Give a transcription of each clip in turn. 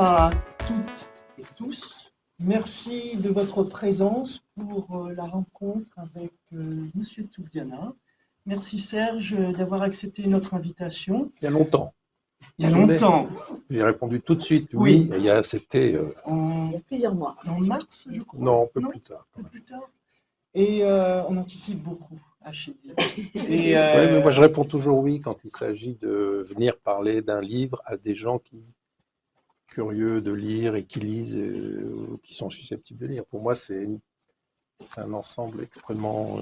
à toutes et tous. Merci de votre présence pour la rencontre avec Monsieur Toubiana. Merci Serge d'avoir accepté notre invitation. Il y a longtemps. Il y a longtemps. J'ai répondu tout de suite Oui. C'était Il y a plusieurs mois. En mars, je crois. Non, un peu plus tard. Un peu plus tard. Et on anticipe beaucoup à Chédid. Oui, mais moi je réponds toujours oui quand il s'agit de venir parler d'un livre à des gens qui curieux de lire et qui lisent ou qui sont susceptibles de lire. Pour moi, c'est un ensemble extrêmement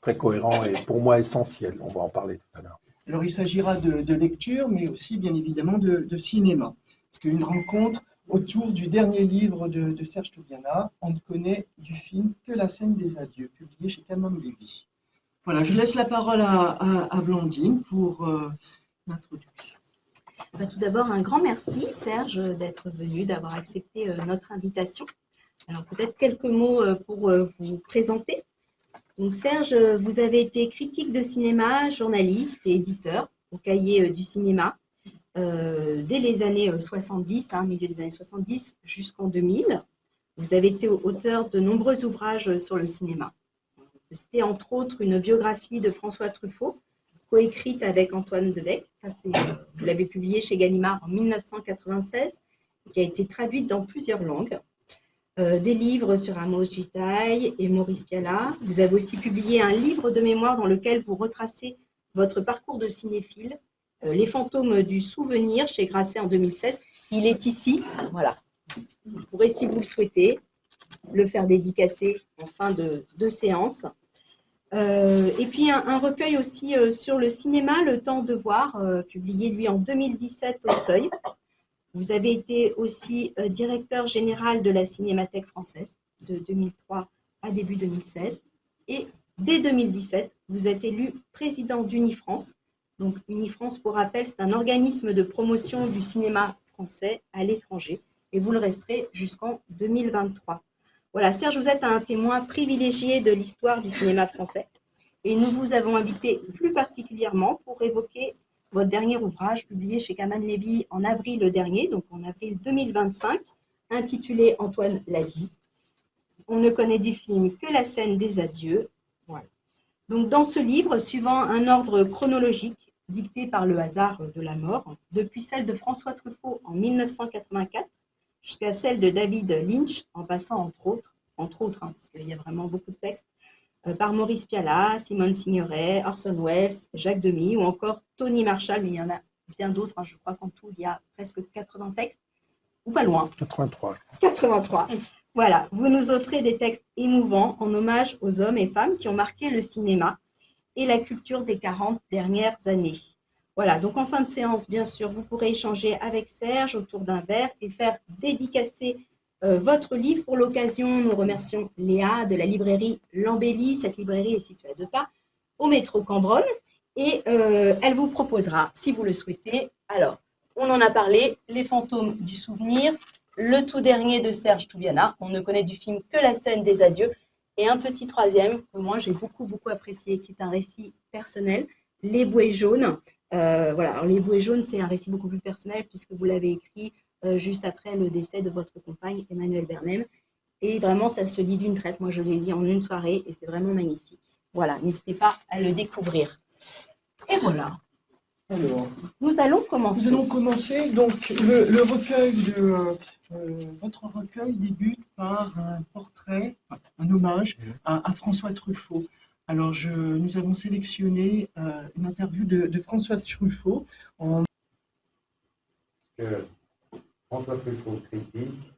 très cohérent et pour moi essentiel. On va en parler tout à l'heure. Alors, il s'agira de lecture, mais aussi, bien évidemment, de cinéma. Parce qu'une rencontre autour du dernier livre de Serge Toubiana, on ne connaît du film que La scène des adieux, publié chez Calmon Lévy. Voilà, je laisse la parole à Blandine pour l'introduction. Tout d'abord, un grand merci, Serge, d'être venu, d'avoir accepté notre invitation. Alors, peut-être quelques mots pour vous présenter. Donc, Serge, vous avez été critique de cinéma, journaliste et éditeur au Cahier du cinéma dès les années 70, milieu des années 70 jusqu'en 2000. Vous avez été auteur de nombreux ouvrages sur le cinéma. C'était entre autres une biographie de François Truffaut, coécrite avec Antoine Debec. Vous l'avez publié chez Gallimard en 1996, qui a été traduite dans plusieurs langues. Des livres sur Amos Gitaï et Maurice Pialat. Vous avez aussi publié un livre de mémoire dans lequel vous retracez votre parcours de cinéphile, Les fantômes du souvenir, chez Grasset en 2016. Il est ici, voilà. Vous pourrez, si vous le souhaitez, le faire dédicacer en fin de séance. Et puis un recueil aussi sur le cinéma, Le temps de voir, publié lui en 2017 au Seuil. Vous avez été aussi directeur général de la Cinémathèque française de 2003 à début 2016. Et dès 2017, vous êtes élu président d'Unifrance. Donc Unifrance, pour rappel, c'est un organisme de promotion du cinéma français à l'étranger. Et vous le resterez jusqu'en 2023. Voilà, Serge, vous êtes un témoin privilégié de l'histoire du cinéma français. Et nous vous avons invité plus particulièrement pour évoquer votre dernier ouvrage publié chez Calmon Lévy en avril dernier, donc en avril 2025, intitulé Antoine la vie. On ne connaît du film que la scène des adieux. Voilà. Donc dans ce livre, suivant un ordre chronologique dicté par le hasard de la mort, depuis celle de François Truffaut en 1984 jusqu'à celle de David Lynch, en passant entre autres, parce qu'il y a vraiment beaucoup de textes, par Maurice Pialat, Simone Signoret, Orson Welles, Jacques Demy ou encore Tony Marshall, mais il y en a bien d'autres, je crois qu'en tout il y a presque 80 textes, ou pas loin. 83. 83. Voilà, vous nous offrez des textes émouvants en hommage aux hommes et femmes qui ont marqué le cinéma et la culture des 40 dernières années. Voilà, donc en fin de séance, bien sûr, vous pourrez échanger avec Serge autour d'un verre et faire dédicacer votre livre. Pour l'occasion, nous remercions Léa de la librairie L'Embellie. Cette librairie est située à 2 pas au métro Cambronne et elle vous proposera, si vous le souhaitez, alors, on en a parlé, Les fantômes du souvenir, le tout dernier de Serge Toubiana, on ne connaît du film que la scène des adieux, et un petit troisième que moi j'ai beaucoup apprécié, qui est un récit personnel, Les bouées jaunes. Voilà, alors Les bouées jaunes, c'est un récit beaucoup plus personnel puisque vous l'avez écrit juste après le décès de votre compagne Emmanuelle Bernem. Et vraiment, ça se lit d'une traite. Moi, je l'ai lu en une soirée et c'est vraiment magnifique. Voilà, n'hésitez pas à le découvrir. Et voilà. Alors, nous allons commencer. Nous allons commencer. Donc, le recueil votre recueil débute par un portrait, un hommage à François Truffaut. Alors, nous avons sélectionné une interview de François Truffaut. François Truffaut critique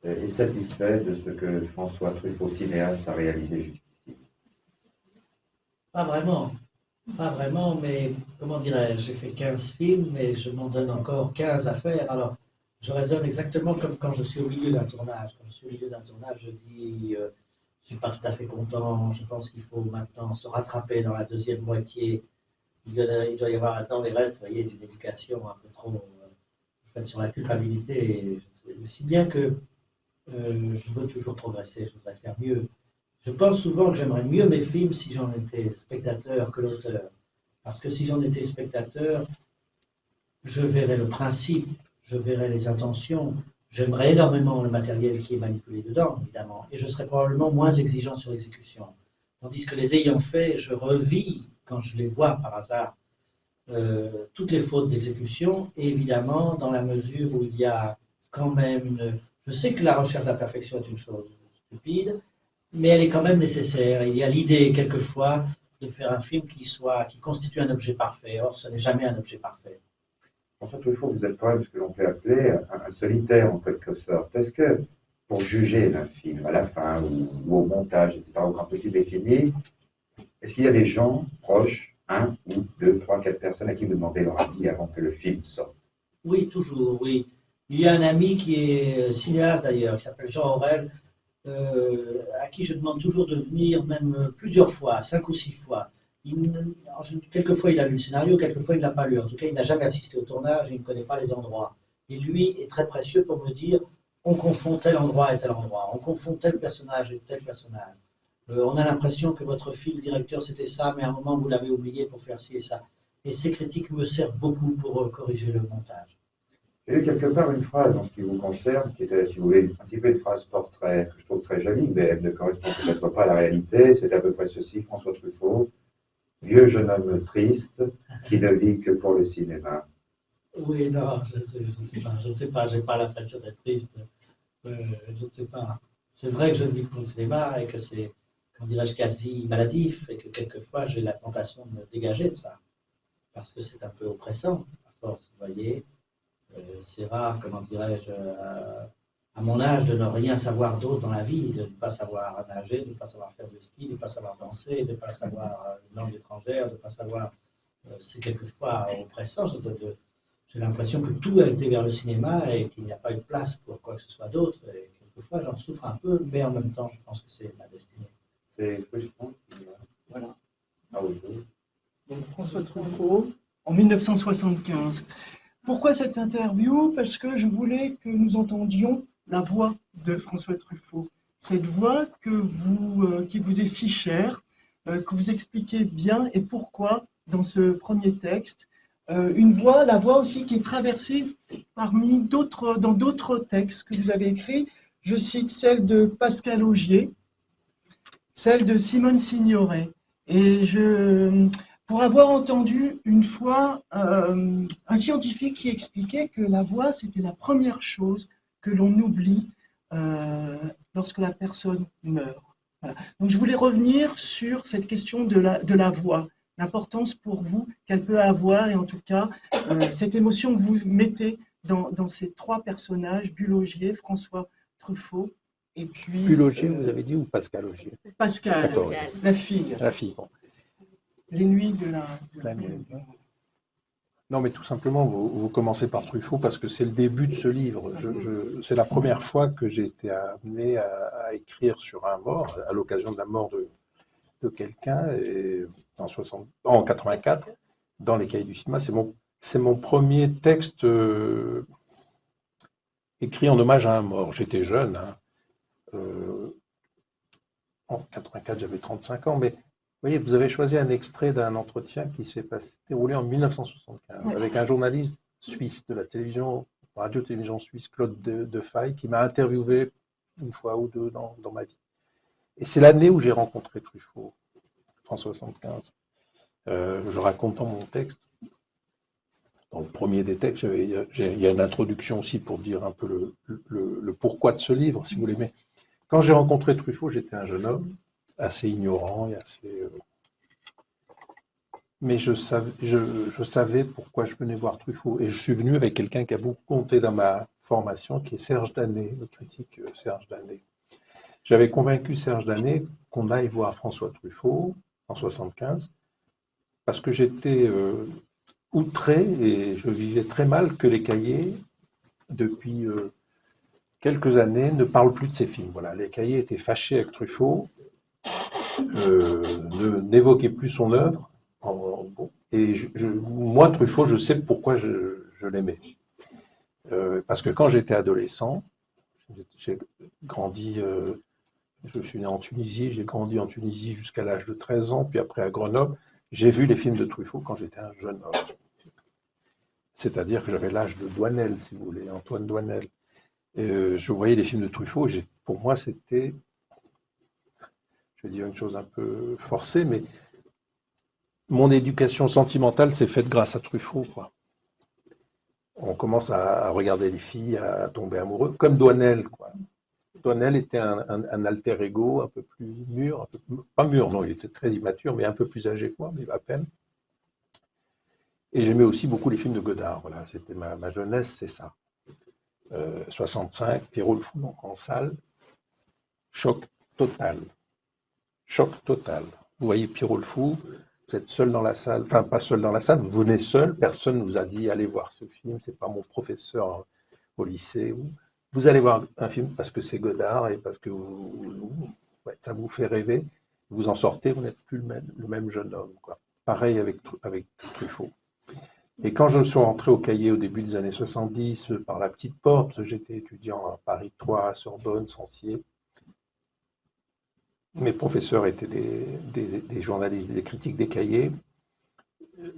est satisfait de ce que François Truffaut cinéaste a réalisé jusqu'ici. Pas vraiment, mais comment dirais-je, j'ai fait 15 films, mais je m'en donne encore 15 à faire. Alors, je raisonne exactement comme quand je suis au milieu d'un tournage. Quand je suis au milieu d'un tournage, je dis, je ne suis pas tout à fait content, je pense qu'il faut maintenant se rattraper dans la deuxième moitié. Il doit y avoir dans les restes, vous voyez, une éducation un peu trop faite sur la culpabilité. Si bien que je veux toujours progresser, je voudrais faire mieux. Je pense souvent que j'aimerais mieux mes films si j'en étais spectateur que l'auteur. Parce que si j'en étais spectateur, je verrais le principe, je verrai les intentions, j'aimerais énormément le matériel qui est manipulé dedans, évidemment, et je serai probablement moins exigeant sur l'exécution. Tandis que les ayant fait, je revis, quand je les vois par hasard, toutes les fautes d'exécution, et évidemment, dans la mesure où il y a quand même une... Je sais que la recherche de la perfection est une chose stupide, mais elle est quand même nécessaire. Il y a l'idée, quelquefois, de faire un film qui constitue un objet parfait. Or, ce n'est jamais un objet parfait. François Truffaut, vous êtes quand même ce que l'on peut appeler un solitaire en quelque sorte. Est-ce que pour juger d'un film à la fin ou au montage, etc., ou quand il est fini, est-ce qu'il y a des gens proches, un ou deux, trois, quatre personnes à qui vous demandez leur avis avant que le film sorte? Oui, toujours, oui. Il y a un ami qui est cinéaste d'ailleurs, qui s'appelle Jean Aurel, à qui je demande toujours de venir, même plusieurs fois, 5 ou 6 fois. Quelquefois il a lu le scénario, quelquefois il ne l'a pas lu. En tout cas, il n'a jamais assisté au tournage, il ne connaît pas les endroits. Et lui est très précieux pour me dire, on confond tel endroit et tel endroit, on confond tel personnage et tel personnage. On a l'impression que votre fil directeur c'était ça, mais à un moment vous l'avez oublié pour faire ci et ça. Et ces critiques me servent beaucoup pour corriger le montage. J'ai lu quelque part une phrase en ce qui vous concerne, qui était, si vous voulez, un petit peu une phrase portrait que je trouve très jolie, mais elle ne correspond peut-être pas à la réalité. C'est à peu près ceci, François Truffaut, vieux jeune homme triste qui ne vit que pour le cinéma. Oui, non, je ne sais pas, j'ai pas l'impression d'être triste. Je ne sais pas. C'est vrai que je ne vis que pour le cinéma et que c'est, comment dirais-je, quasi maladif et que quelquefois j'ai la tentation de me dégager de ça. Parce que c'est un peu oppressant, à force, vous voyez. C'est rare, comment dirais-je, à mon âge, de ne rien savoir d'autre dans la vie, de ne pas savoir nager, de ne pas savoir faire du ski, de ne pas savoir danser, de ne pas savoir une langue étrangère, de ne pas savoir. C'est quelquefois oppressant. J'ai l'impression que tout a été vers le cinéma et qu'il n'y a pas eu de place pour quoi que ce soit d'autre. Et quelquefois, j'en souffre un peu, mais en même temps, je pense que c'est ma destinée. C'est frustrant. Voilà. Ah oui. Donc François Truffaut, en 1975. Pourquoi cette interview? Parce que je voulais que nous entendions la voix de François Truffaut. Cette voix qui vous est si chère, que vous expliquez bien et pourquoi dans ce premier texte. Une voix, la voix aussi qui est traversée dans d'autres textes que vous avez écrits. Je cite celle de Pascal Augier, celle de Simone Signoret. Et pour avoir entendu une fois un scientifique qui expliquait que la voix, c'était la première chose que l'on oublie lorsque la personne meurt. Voilà. Donc je voulais revenir sur cette question de la voix, l'importance pour vous qu'elle peut avoir, et en tout cas cette émotion que vous mettez dans ces trois personnages, Bulle Augier, François Truffaut, et puis... Bulle Augier, vous avez dit, ou Pascal Augier? Pascal, la fille. La fille, bon. Les nuits de la nuit. Non, mais tout simplement, vous commencez par Truffaut parce que c'est le début de ce livre. C'est la première fois que j'ai été amené à écrire sur un mort, à l'occasion de la mort de quelqu'un, en 84, dans les Cahiers du cinéma. C'est mon premier texte écrit en hommage à un mort. J'étais jeune. En 84, j'avais 35 ans, mais vous voyez, vous avez choisi un extrait d'un entretien qui s'est déroulé en 1975 avec un journaliste suisse de la radio-télévision suisse, Claude Defaille, qui m'a interviewé une fois ou deux dans ma vie. Et c'est l'année où j'ai rencontré Truffaut, en 1975. Je raconte dans mon texte, dans le premier des textes, il y a une introduction aussi pour dire un peu le pourquoi de ce livre, si vous voulez. Mais quand j'ai rencontré Truffaut, j'étais un jeune homme, assez ignorant et assez... Mais je savais pourquoi je venais voir Truffaut. Et je suis venu avec quelqu'un qui a beaucoup compté dans ma formation, qui est Serge Danet, le critique Serge Danet. J'avais convaincu Serge Danet qu'on aille voir François Truffaut en 1975, parce que j'étais outré et je vivais très mal que les Cahiers, depuis quelques années, ne parlent plus de ces films. Voilà, les Cahiers étaient fâchés avec Truffaut, n'évoquaient plus son œuvre. Et moi, Truffaut, je sais pourquoi je l'aimais. Parce que quand j'étais adolescent, j'ai grandi, je suis né en Tunisie, j'ai grandi en Tunisie jusqu'à l'âge de 13 ans, puis après à Grenoble, j'ai vu les films de Truffaut quand j'étais un jeune homme. C'est-à-dire que j'avais l'âge de Douanel, si vous voulez, Antoine Douanel. Et je voyais les films de Truffaut, pour moi, c'était, je vais dire une chose un peu forcée, mais mon éducation sentimentale s'est faite grâce à Truffaut, quoi. On commence à regarder les filles, à tomber amoureux, comme Douanel, quoi. Douanel était un alter ego un peu plus mûr, pas mûr, non, il était très immature, mais un peu plus âgé que moi, mais à peine. Et j'aimais aussi beaucoup les films de Godard, voilà, c'était ma jeunesse, c'est ça. 65, Pierrot le Fou, donc en salle, choc total. Choc total. Vous voyez Pierrot le Fou, vous êtes seul dans la salle, enfin pas seul dans la salle, vous venez seul, personne ne vous a dit allez voir ce film, c'est pas mon professeur au lycée. Vous allez voir un film parce que c'est Godard et parce que ouais, ça vous fait rêver, vous en sortez, vous n'êtes plus le même jeune homme, quoi. Pareil avec Truffaut. Et quand je suis rentré au Cahiers au début des années 70, par la petite porte, j'étais étudiant à Paris 3, à Sorbonne, Censier. Mes professeurs étaient des journalistes, des critiques des Cahiers.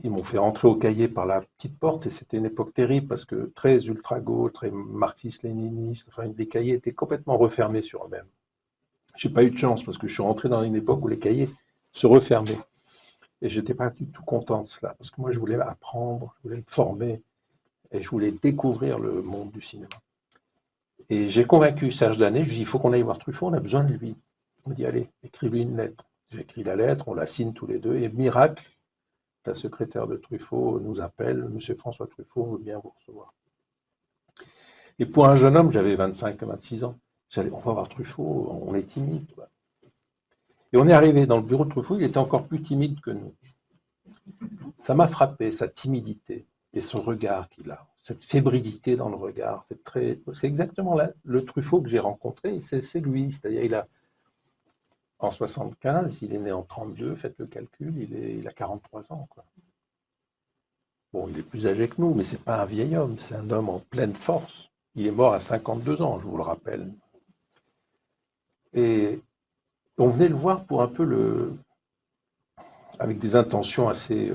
Ils m'ont fait rentrer au Cahiers par la petite porte et c'était une époque terrible parce que très ultra-gauche, très marxiste-léniniste, enfin les Cahiers étaient complètement refermés sur eux-mêmes. J'ai pas eu de chance parce que je suis rentré dans une époque où les Cahiers se refermaient. Et je n'étais pas du tout content de cela, parce que moi je voulais apprendre, je voulais me former, et je voulais découvrir le monde du cinéma. Et j'ai convaincu Serge Danet, je lui ai dit, il faut qu'on aille voir Truffaut, on a besoin de lui. Il m'a dit, allez, écris-lui une lettre. J'ai écrit la lettre, on la signe tous les deux, et miracle, la secrétaire de Truffaut nous appelle, Monsieur François Truffaut veut bien vous recevoir. Et pour un jeune homme, j'avais 25 à 26 ans, on va voir Truffaut, on est timide, quoi. Et on est arrivé dans le bureau de Truffaut, il était encore plus timide que nous. Ça m'a frappé, sa timidité et son regard qu'il a, cette fébrilité dans le regard. C'est exactement le Truffaut que j'ai rencontré, c'est lui. C'est-à-dire, il a, en 75, il est né en 32, faites le calcul, il a 43 ans, quoi. Bon, il est plus âgé que nous, mais c'est pas un vieil homme, c'est un homme en pleine force. Il est mort à 52 ans, je vous le rappelle. Et on venait le voir pour un peu avec des intentions assez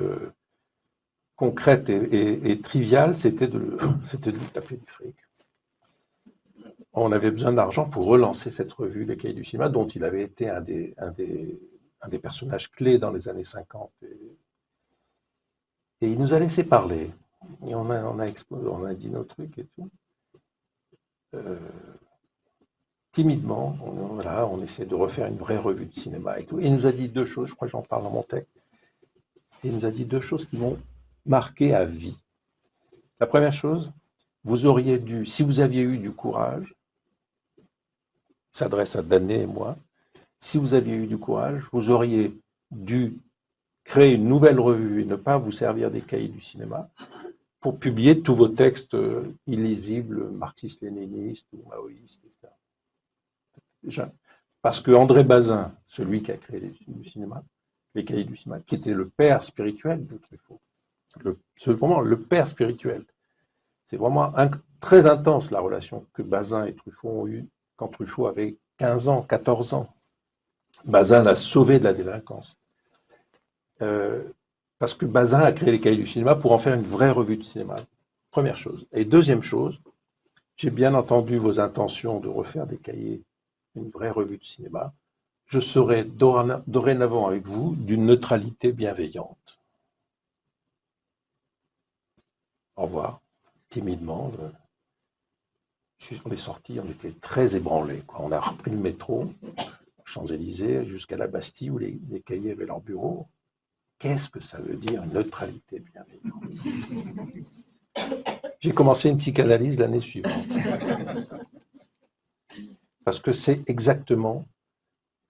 concrète et triviale, c'était de lui taper du fric. On avait besoin d'argent pour relancer cette revue, Les Cahiers du cinéma, dont il avait été un des personnages clés dans les années 50. Et il nous a laissé parler. Et on a dit nos trucs et tout. Timidement, on essaie de refaire une vraie revue de cinéma et tout. Et il nous a dit deux choses, je crois que j'en parle dans mon texte. Et il nous a dit deux choses qui m'ont marqué à vie. La première chose, vous auriez dû, si vous aviez eu du courage, s'adresse à Danet et moi, si vous aviez eu du courage, vous auriez dû créer une nouvelle revue et ne pas vous servir des cahiers du cinéma pour publier tous vos textes illisibles, marxistes-léninistes ou maoïstes, etc. Déjà, parce que André Bazin, celui qui a créé les cahiers du cinéma, qui était le père spirituel de Truffaut, c'est vraiment le père spirituel. C'est vraiment très intense la relation que Bazin et Truffaut ont eue quand Truffaut avait 15 ans, 14 ans. Bazin l'a sauvé de la délinquance. Parce que Bazin a créé les Cahiers du cinéma pour en faire une vraie revue de cinéma. Première chose. Et deuxième chose, j'ai bien entendu vos intentions de refaire des cahiers, une vraie revue de cinéma. Je serai dorénavant avec vous d'une neutralité bienveillante. Au revoir. Timidement, on est sortis, on était très ébranlés, quoi. On a repris le métro, Champs-Élysées, jusqu'à la Bastille, où les cahiers avaient leur bureau. Qu'est-ce que ça veut dire, neutralité bienveillante? J'ai commencé une psychanalyse l'année suivante. Parce que c'est exactement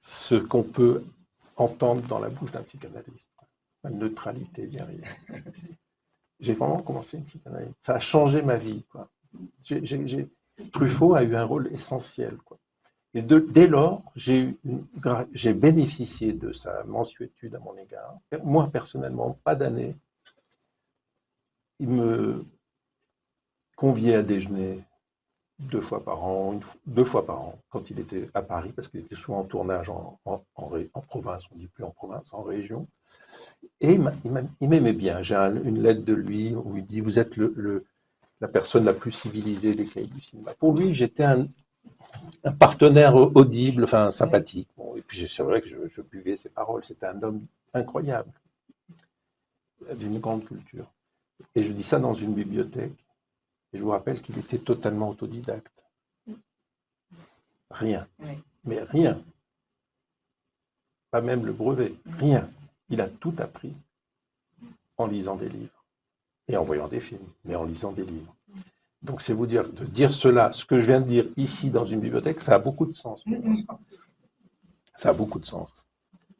ce qu'on peut entendre dans la bouche d'un psychanalyste. La neutralité bienveillante. J'ai vraiment commencé une psychanalyse. Ça a changé ma vie, quoi. Truffaut a eu un rôle essentiel, quoi. Et dès lors, j'ai bénéficié de sa mansuétude à mon égard. Moi, personnellement, pas d'année. Il me conviait à déjeuner 2 fois par an, 2 fois par an, quand il était à Paris, parce qu'il était souvent en tournage en province, on ne dit plus en province, en région. Et il m'aimait bien. J'ai une lettre de lui où il dit: vous êtes la personne la plus civilisée des cahiers du cinéma. Pour lui, j'étais un partenaire audible, enfin sympathique. Bon, et puis c'est vrai que je buvais ses paroles. C'était un homme incroyable, d'une grande culture. Et je dis ça dans une bibliothèque. Et je vous rappelle qu'il était totalement autodidacte. Rien. Oui. Mais rien. Pas même le brevet. Rien. Il a tout appris en lisant des livres. Et en voyant des films, mais en lisant des livres. Donc c'est vous dire, de dire cela, ce que je viens de dire ici dans une bibliothèque, ça a beaucoup de sens. Ça a beaucoup de sens.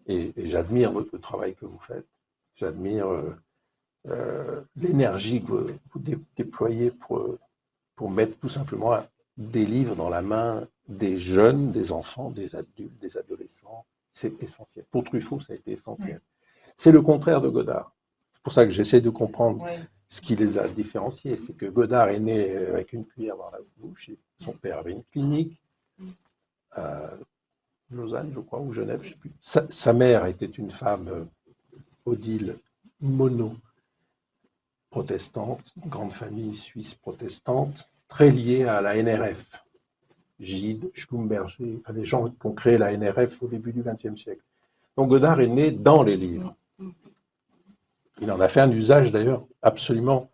Et j'admire le travail que vous faites. J'admire l'énergie que vous déployez pour mettre tout simplement des livres dans la main des jeunes, des enfants, des adultes, des adolescents. C'est essentiel. Pour Truffaut, ça a été essentiel. Oui. C'est le contraire de Godard. C'est pour ça que j'essaie de comprendre ce qui les a différenciés. C'est que Godard est né avec une cuillère dans la bouche. Et son père avait une clinique à Lausanne, je crois, ou Genève, je ne sais plus. Sa mère était une femme Odile Monod, protestante, grande famille suisse protestante, très liée à la NRF. Gide, Schlumberger, enfin des gens qui ont créé la NRF au début du XXe siècle. Donc Godard est né dans les livres. Il en a fait un usage d'ailleurs absolument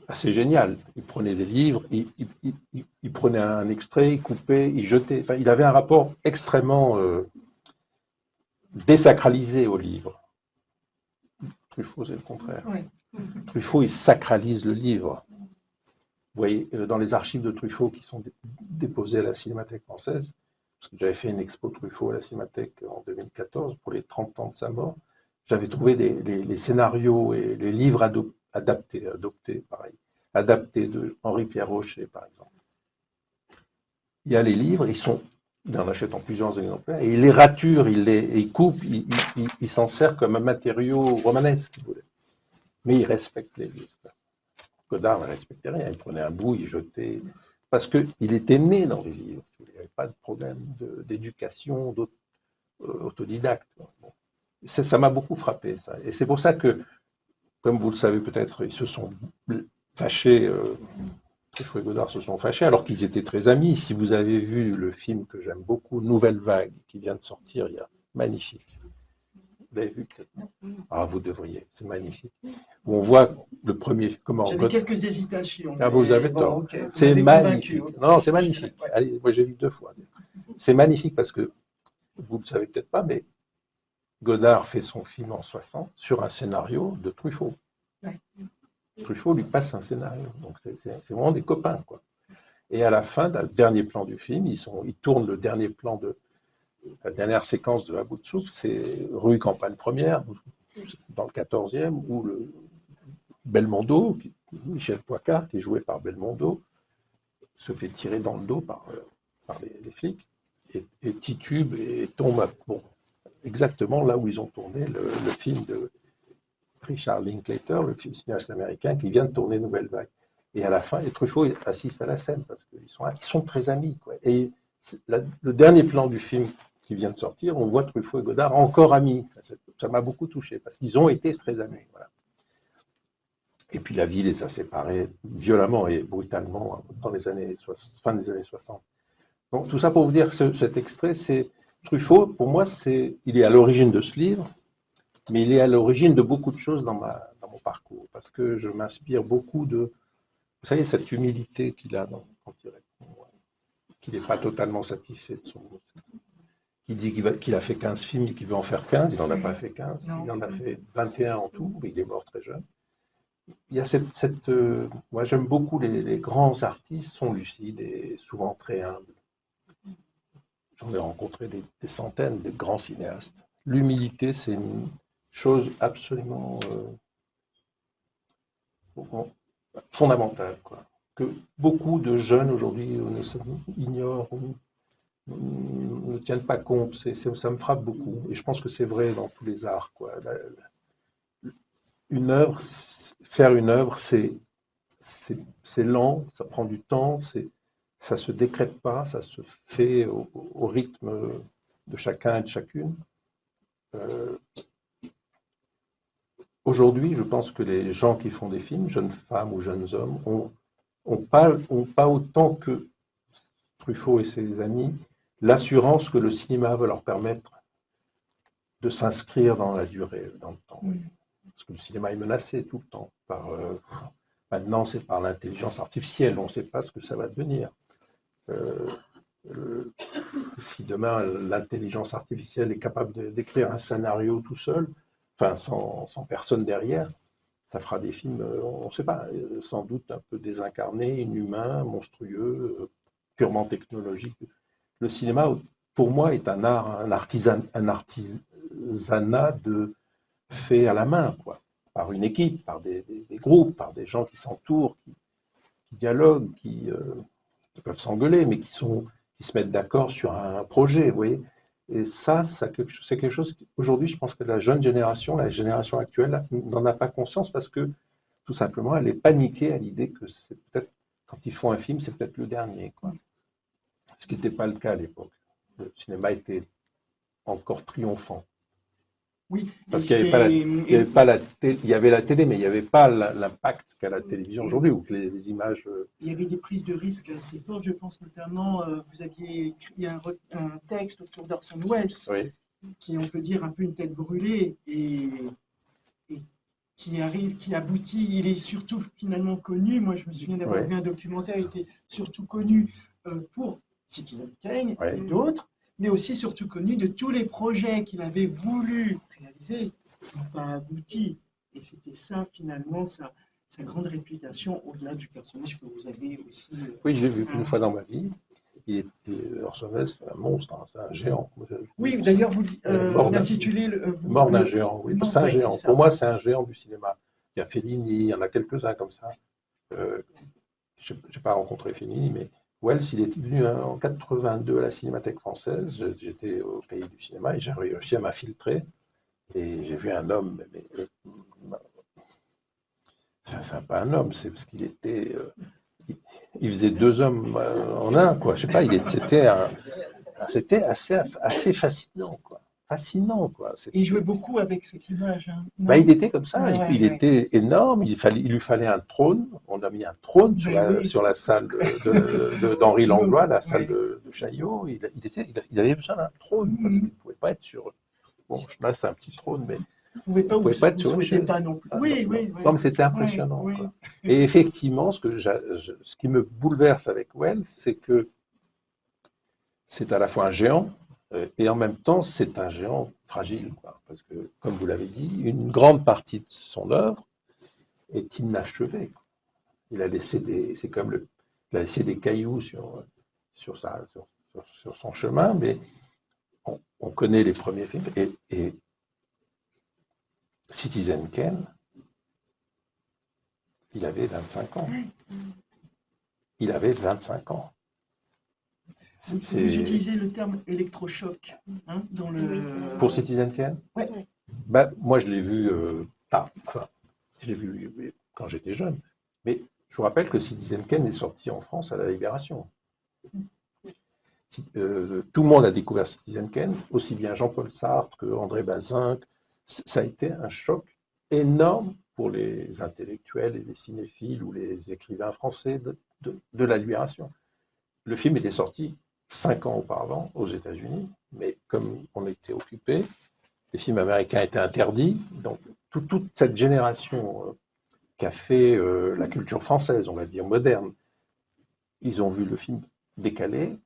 assez génial. Il prenait des livres, il prenait un extrait, il coupait, il jetait. Enfin, il avait un rapport extrêmement désacralisé au livre. Truffaut, c'est le contraire. Oui. Truffaut, il sacralise le livre. Vous voyez, dans les archives de Truffaut qui sont déposées à la Cinémathèque française, parce que j'avais fait une expo Truffaut à la Cinémathèque en 2014 pour les 30 ans de sa mort, j'avais trouvé les scénarios et les livres adaptés de Henri-Pierre Rocher, par exemple. Il y a les livres, il en achète en plusieurs exemplaires, et il les rature, il coupe, il s'en sert comme un matériau romanesque, si vous voulez. Mais il respecte les livres. Godard ne respectait rien, il prenait un bout, il jetait, parce qu'il était né dans les livres, il n'y avait pas de problème d'éducation, autodidacte. Bon. Ça m'a beaucoup frappé, ça. Et c'est pour ça que, comme vous le savez peut-être, ils se sont fâchés, Truffaut et Godard se sont fâchés, alors qu'ils étaient très amis. Si vous avez vu le film que j'aime beaucoup, Nouvelle Vague, qui vient de sortir, magnifique. Vous l'avez vu peut-être? Ah, vous devriez, c'est magnifique. Où on voit le premier. J'avais quelques hésitations. Ah, vous avez tort. Okay, c'est magnifique. Non, c'est magnifique. Ouais. Allez, moi, j'ai vu 2 fois. C'est magnifique parce que, vous ne le savez peut-être pas, mais Godard fait son film en 60 sur un scénario de Truffaut. Ouais. Truffaut lui passe un scénario. Donc, c'est vraiment des copains, quoi. Et à la fin, dans le dernier plan du film, ils tournent le dernier plan la dernière séquence de À bout de souffle, c'est rue Campagne Première, dans le 14e, où le Belmondo, Michel Poicart, qui est joué par Belmondo, se fait tirer dans le dos par les flics, et titube et tombe exactement là où ils ont tourné le film de Richard Linklater, le cinéaste américain, qui vient de tourner Nouvelle Vague. Et à la fin, et Truffaut assiste à la scène, parce qu'ils sont très amis, quoi. Et le dernier plan du film qui vient de sortir, on voit Truffaut et Godard encore amis. Ça m'a beaucoup touché, parce qu'ils ont été très amis. Voilà. Et puis la vie les a séparés violemment et brutalement dans les fin des années 60. Donc tout ça pour vous dire que cet extrait, c'est Truffaut, pour moi, il est à l'origine de ce livre, mais il est à l'origine de beaucoup de choses dans mon parcours, parce que je m'inspire beaucoup de, vous savez, cette humilité qu'il a quand il répond, qu'il n'est pas totalement satisfait de son... Il dit qu'il a fait 15 films et qu'il veut en faire 15, il n'en a pas fait 15, non. Il en a fait 21 en tout, mais il est mort très jeune. Il y a moi j'aime beaucoup les grands artistes, sont lucides et souvent très humbles. J'en ai rencontré des centaines de grands cinéastes. L'humilité, c'est une chose absolument fondamentale, quoi. Que beaucoup de jeunes aujourd'hui ignorent ou ne tiennent pas compte. Ça me frappe beaucoup. Et je pense que c'est vrai dans tous les arts, quoi. Faire une œuvre, c'est c'est lent, ça prend du temps, ça se décrète pas, ça se fait au rythme de chacun et de chacune. Aujourd'hui, je pense que les gens qui font des films, jeunes femmes ou jeunes hommes, ont pas autant que Truffaut et ses amis l'assurance que le cinéma va leur permettre de s'inscrire dans la durée, dans le temps. Parce que le cinéma est menacé tout le temps. Maintenant, c'est par l'intelligence artificielle. On ne sait pas ce que ça va devenir. Si demain, l'intelligence artificielle est capable d'écrire un scénario tout seul, enfin, sans personne derrière, ça fera des films, on ne sait pas, sans doute un peu désincarnés, inhumains, monstrueux, purement technologiques. Le cinéma, pour moi, est un art, un artisanat fait à la main, quoi, par une équipe, par des groupes, par des gens qui s'entourent, qui dialoguent, qui peuvent s'engueuler, mais qui se mettent d'accord sur un projet, vous voyez. Et ça, c'est quelque chose qu'aujourd'hui, je pense que la jeune génération, la génération actuelle, n'en a pas conscience parce que, tout simplement, elle est paniquée à l'idée que c'est peut-être, quand ils font un film, c'est peut-être le dernier, quoi. Ce qui n'était pas le cas à l'époque. Le cinéma était encore triomphant. Oui, parce qu'il n'y avait la télé, mais il n'y avait pas l'impact qu'a la télévision aujourd'hui, ou que les images. Il y avait des prises de risques assez fortes, je pense notamment, vous aviez écrit un texte autour d'Orson Welles, Oui. qui est, on peut dire, un peu une tête brûlée, et qui aboutit, il est surtout finalement connu, moi je me souviens d'avoir vu un documentaire, il était surtout connu pour Citizen Kane et d'autres, mais aussi surtout connu de tous les projets qu'il avait voulu réaliser, qui n'ont pas abouti. Et c'était ça, finalement, sa grande réputation, au-delà du personnage que vous avez aussi. Oui, je l'ai vu une fois dans ma vie. Orson Welles, c'est un monstre, hein, c'est un géant. Oui, d'ailleurs, vous l'intitulez. Mort d'un géant, oui, c'est un géant. Ça. Pour moi, c'est un géant du cinéma. Il y a Fellini, il y en a quelques-uns comme ça. Je n'ai pas rencontré Fellini, mais Wells, il est venu en 82 à la Cinémathèque française. J'étais au pays du cinéma et j'ai réussi à m'infiltrer. Et j'ai vu un homme, enfin, c'est pas un homme, c'est parce qu'il était. Il faisait deux hommes en un, quoi. Je sais pas, c'était assez fascinant, quoi. Fascinant, quoi. Il jouait beaucoup avec cette image. Hein. Il était comme ça, il était énorme, il lui fallait un trône, on a mis un trône sur la salle d'Henri Langlois, la salle de Chaillot, il avait besoin d'un trône, parce qu'il ne pouvait pas être sur... Bon, là c'est un petit trône, mais... Vous ne pouvez pas être sur le pas non plus. Oui. Non, mais c'était impressionnant. Oui. Et effectivement, ce qui me bouleverse avec Wells, c'est que c'est à la fois un géant, et en même temps, c'est un géant fragile, quoi, parce que, comme vous l'avez dit, une grande partie de son œuvre est inachevée. Il a laissé des cailloux sur son chemin, mais on connaît les premiers films. Et Citizen Kane, il avait 25 ans. Il avait 25 ans. Vous utilisez le terme électrochoc dans le... Pour Citizen Kane ? Oui. Moi, je l'ai vu je l'ai vu quand j'étais jeune. Mais je vous rappelle que Citizen Kane est sorti en France à la Libération. Tout le monde a découvert Citizen Kane, aussi bien Jean-Paul Sartre que André Bazin. Ça a été un choc énorme pour les intellectuels et les cinéphiles ou les écrivains français de la Libération. Le film était sorti 5 ans auparavant aux États-Unis, mais comme on était occupé, les films américains étaient interdits, donc toute cette génération qui a fait la culture française, on va dire, moderne, ils ont vu le film décalé,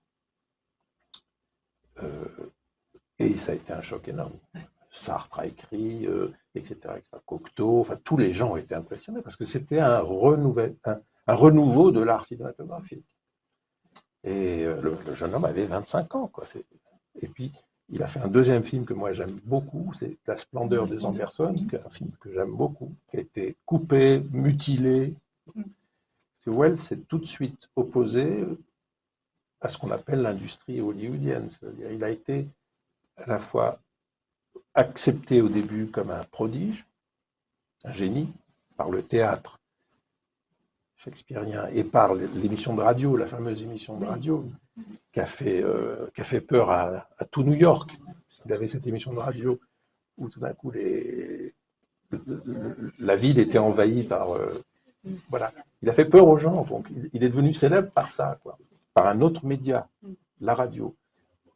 et ça a été un choc énorme. Sartre a écrit, etc., etc. Cocteau, enfin tous les gens ont été impressionnés parce que c'était un renouveau de l'art cinématographique. Et le jeune homme avait 25 ans, quoi. Et puis, il a fait un deuxième film que moi j'aime beaucoup, c'est La splendeur des Anderson, qui est un film que j'aime beaucoup, qui a été coupé, mutilé. Parce que Wells s'est tout de suite opposé à ce qu'on appelle l'industrie hollywoodienne. C'est-à-dire, il a été à la fois accepté au début comme un prodige, un génie, par le théâtre. shakespearien et par l'émission de radio, la fameuse émission de radio, qui a fait peur à tout New York, parce qu'il avait cette émission de radio où tout d'un coup la ville était envahie par... voilà. Il a fait peur aux gens, donc il est devenu célèbre par ça, quoi, par un autre média, la radio.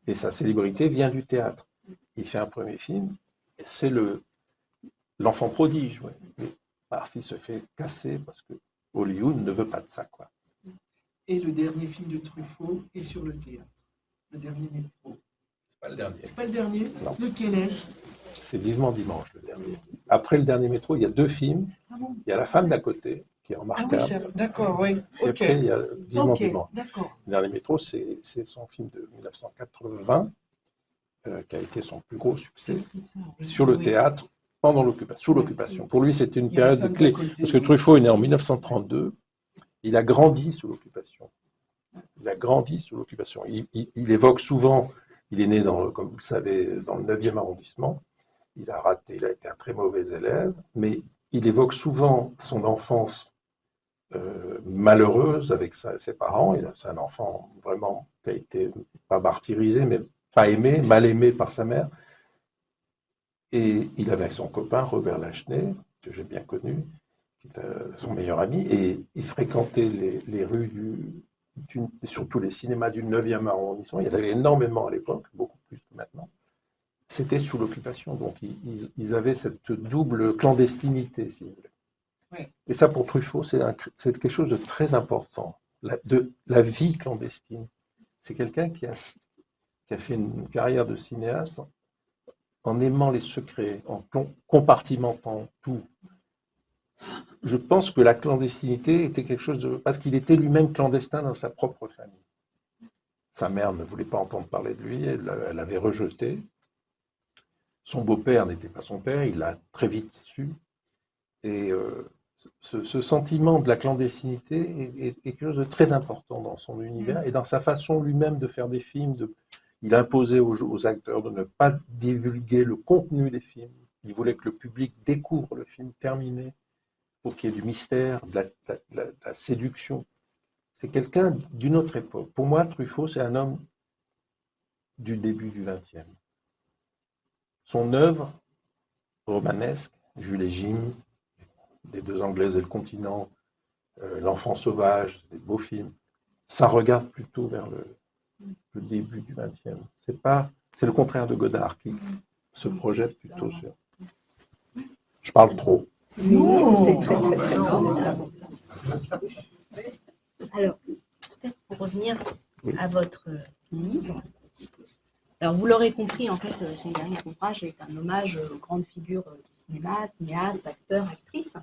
Et sa célébrité vient du théâtre. Il fait un premier film, c'est l'enfant prodige. Ouais. Et Murphy se fait casser parce que Hollywood ne veut pas de ça, quoi. Et le dernier film de Truffaut est sur le théâtre. Le dernier métro. C'est pas le dernier. C'est pas le dernier? Non. Lequel est-ce? C'est Vivement Dimanche, le dernier. Après le dernier métro, il y a 2 films. Ah bon? Il y a La femme d'à côté, qui est Ah remarquable. oui, d'accord, oui. Et Ok. après, il y a Vivement Ok, Dimanche. d'accord. Le dernier métro, c'est son film de 1980, qui a été son plus gros succès sur le théâtre pendant l'occupation, sous l'occupation. Pour lui, c'était une Il y a La période femme clé, d'à côté. parce que Truffaut est né en 1932. Il a grandi sous l'occupation. Il a grandi sous l'occupation. Il évoque souvent, il est né, comme vous le savez, dans le 9e arrondissement. Il a raté, il a été un très mauvais élève, mais il évoque souvent son enfance malheureuse avec ses parents. C'est un enfant vraiment qui a été pas martyrisé, mais pas aimé, mal aimé par sa mère. Et il avait son copain Robert Lachenay, que j'ai bien connu, qui était son meilleur ami, et il fréquentait les rues et surtout les cinémas du 9e arrondissement. Il y en avait énormément à l'époque, beaucoup plus que maintenant. C'était sous l'occupation, donc ils avaient cette double clandestinité, si vous voulez. Oui. Et ça, pour Truffaut, c'est quelque chose de très important, la vie clandestine. C'est quelqu'un qui a fait une carrière de cinéaste en aimant les secrets, en compartimentant tout. Je pense que la clandestinité était quelque chose de... Parce qu'il était lui-même clandestin dans sa propre famille. Sa mère ne voulait pas entendre parler de lui, elle l'avait rejeté. Son beau-père n'était pas son père, il l'a très vite su. Et ce sentiment de la clandestinité est quelque chose de très important dans son univers et dans sa façon lui-même de faire des films. Il imposait aux acteurs de ne pas divulguer le contenu des films. Il voulait que le public découvre le film terminé pour qu'il y ait du mystère, de la séduction. C'est quelqu'un d'une autre époque. Pour moi, Truffaut, c'est un homme du début du XXe. Son œuvre romanesque, Jules et Jim, Les deux Anglaises et le continent, L'enfant sauvage, des beaux films, ça regarde plutôt vers le début du XXe. C'est le contraire de Godard qui se projette plutôt sur... Je parle trop. Non, c'est très, non, très, très non, formidable. Alors, peut-être pour revenir à votre livre. Alors, vous l'aurez compris, en fait, son dernier ouvrage est un hommage aux grandes figures du cinéma, cinéastes, acteurs, actrices.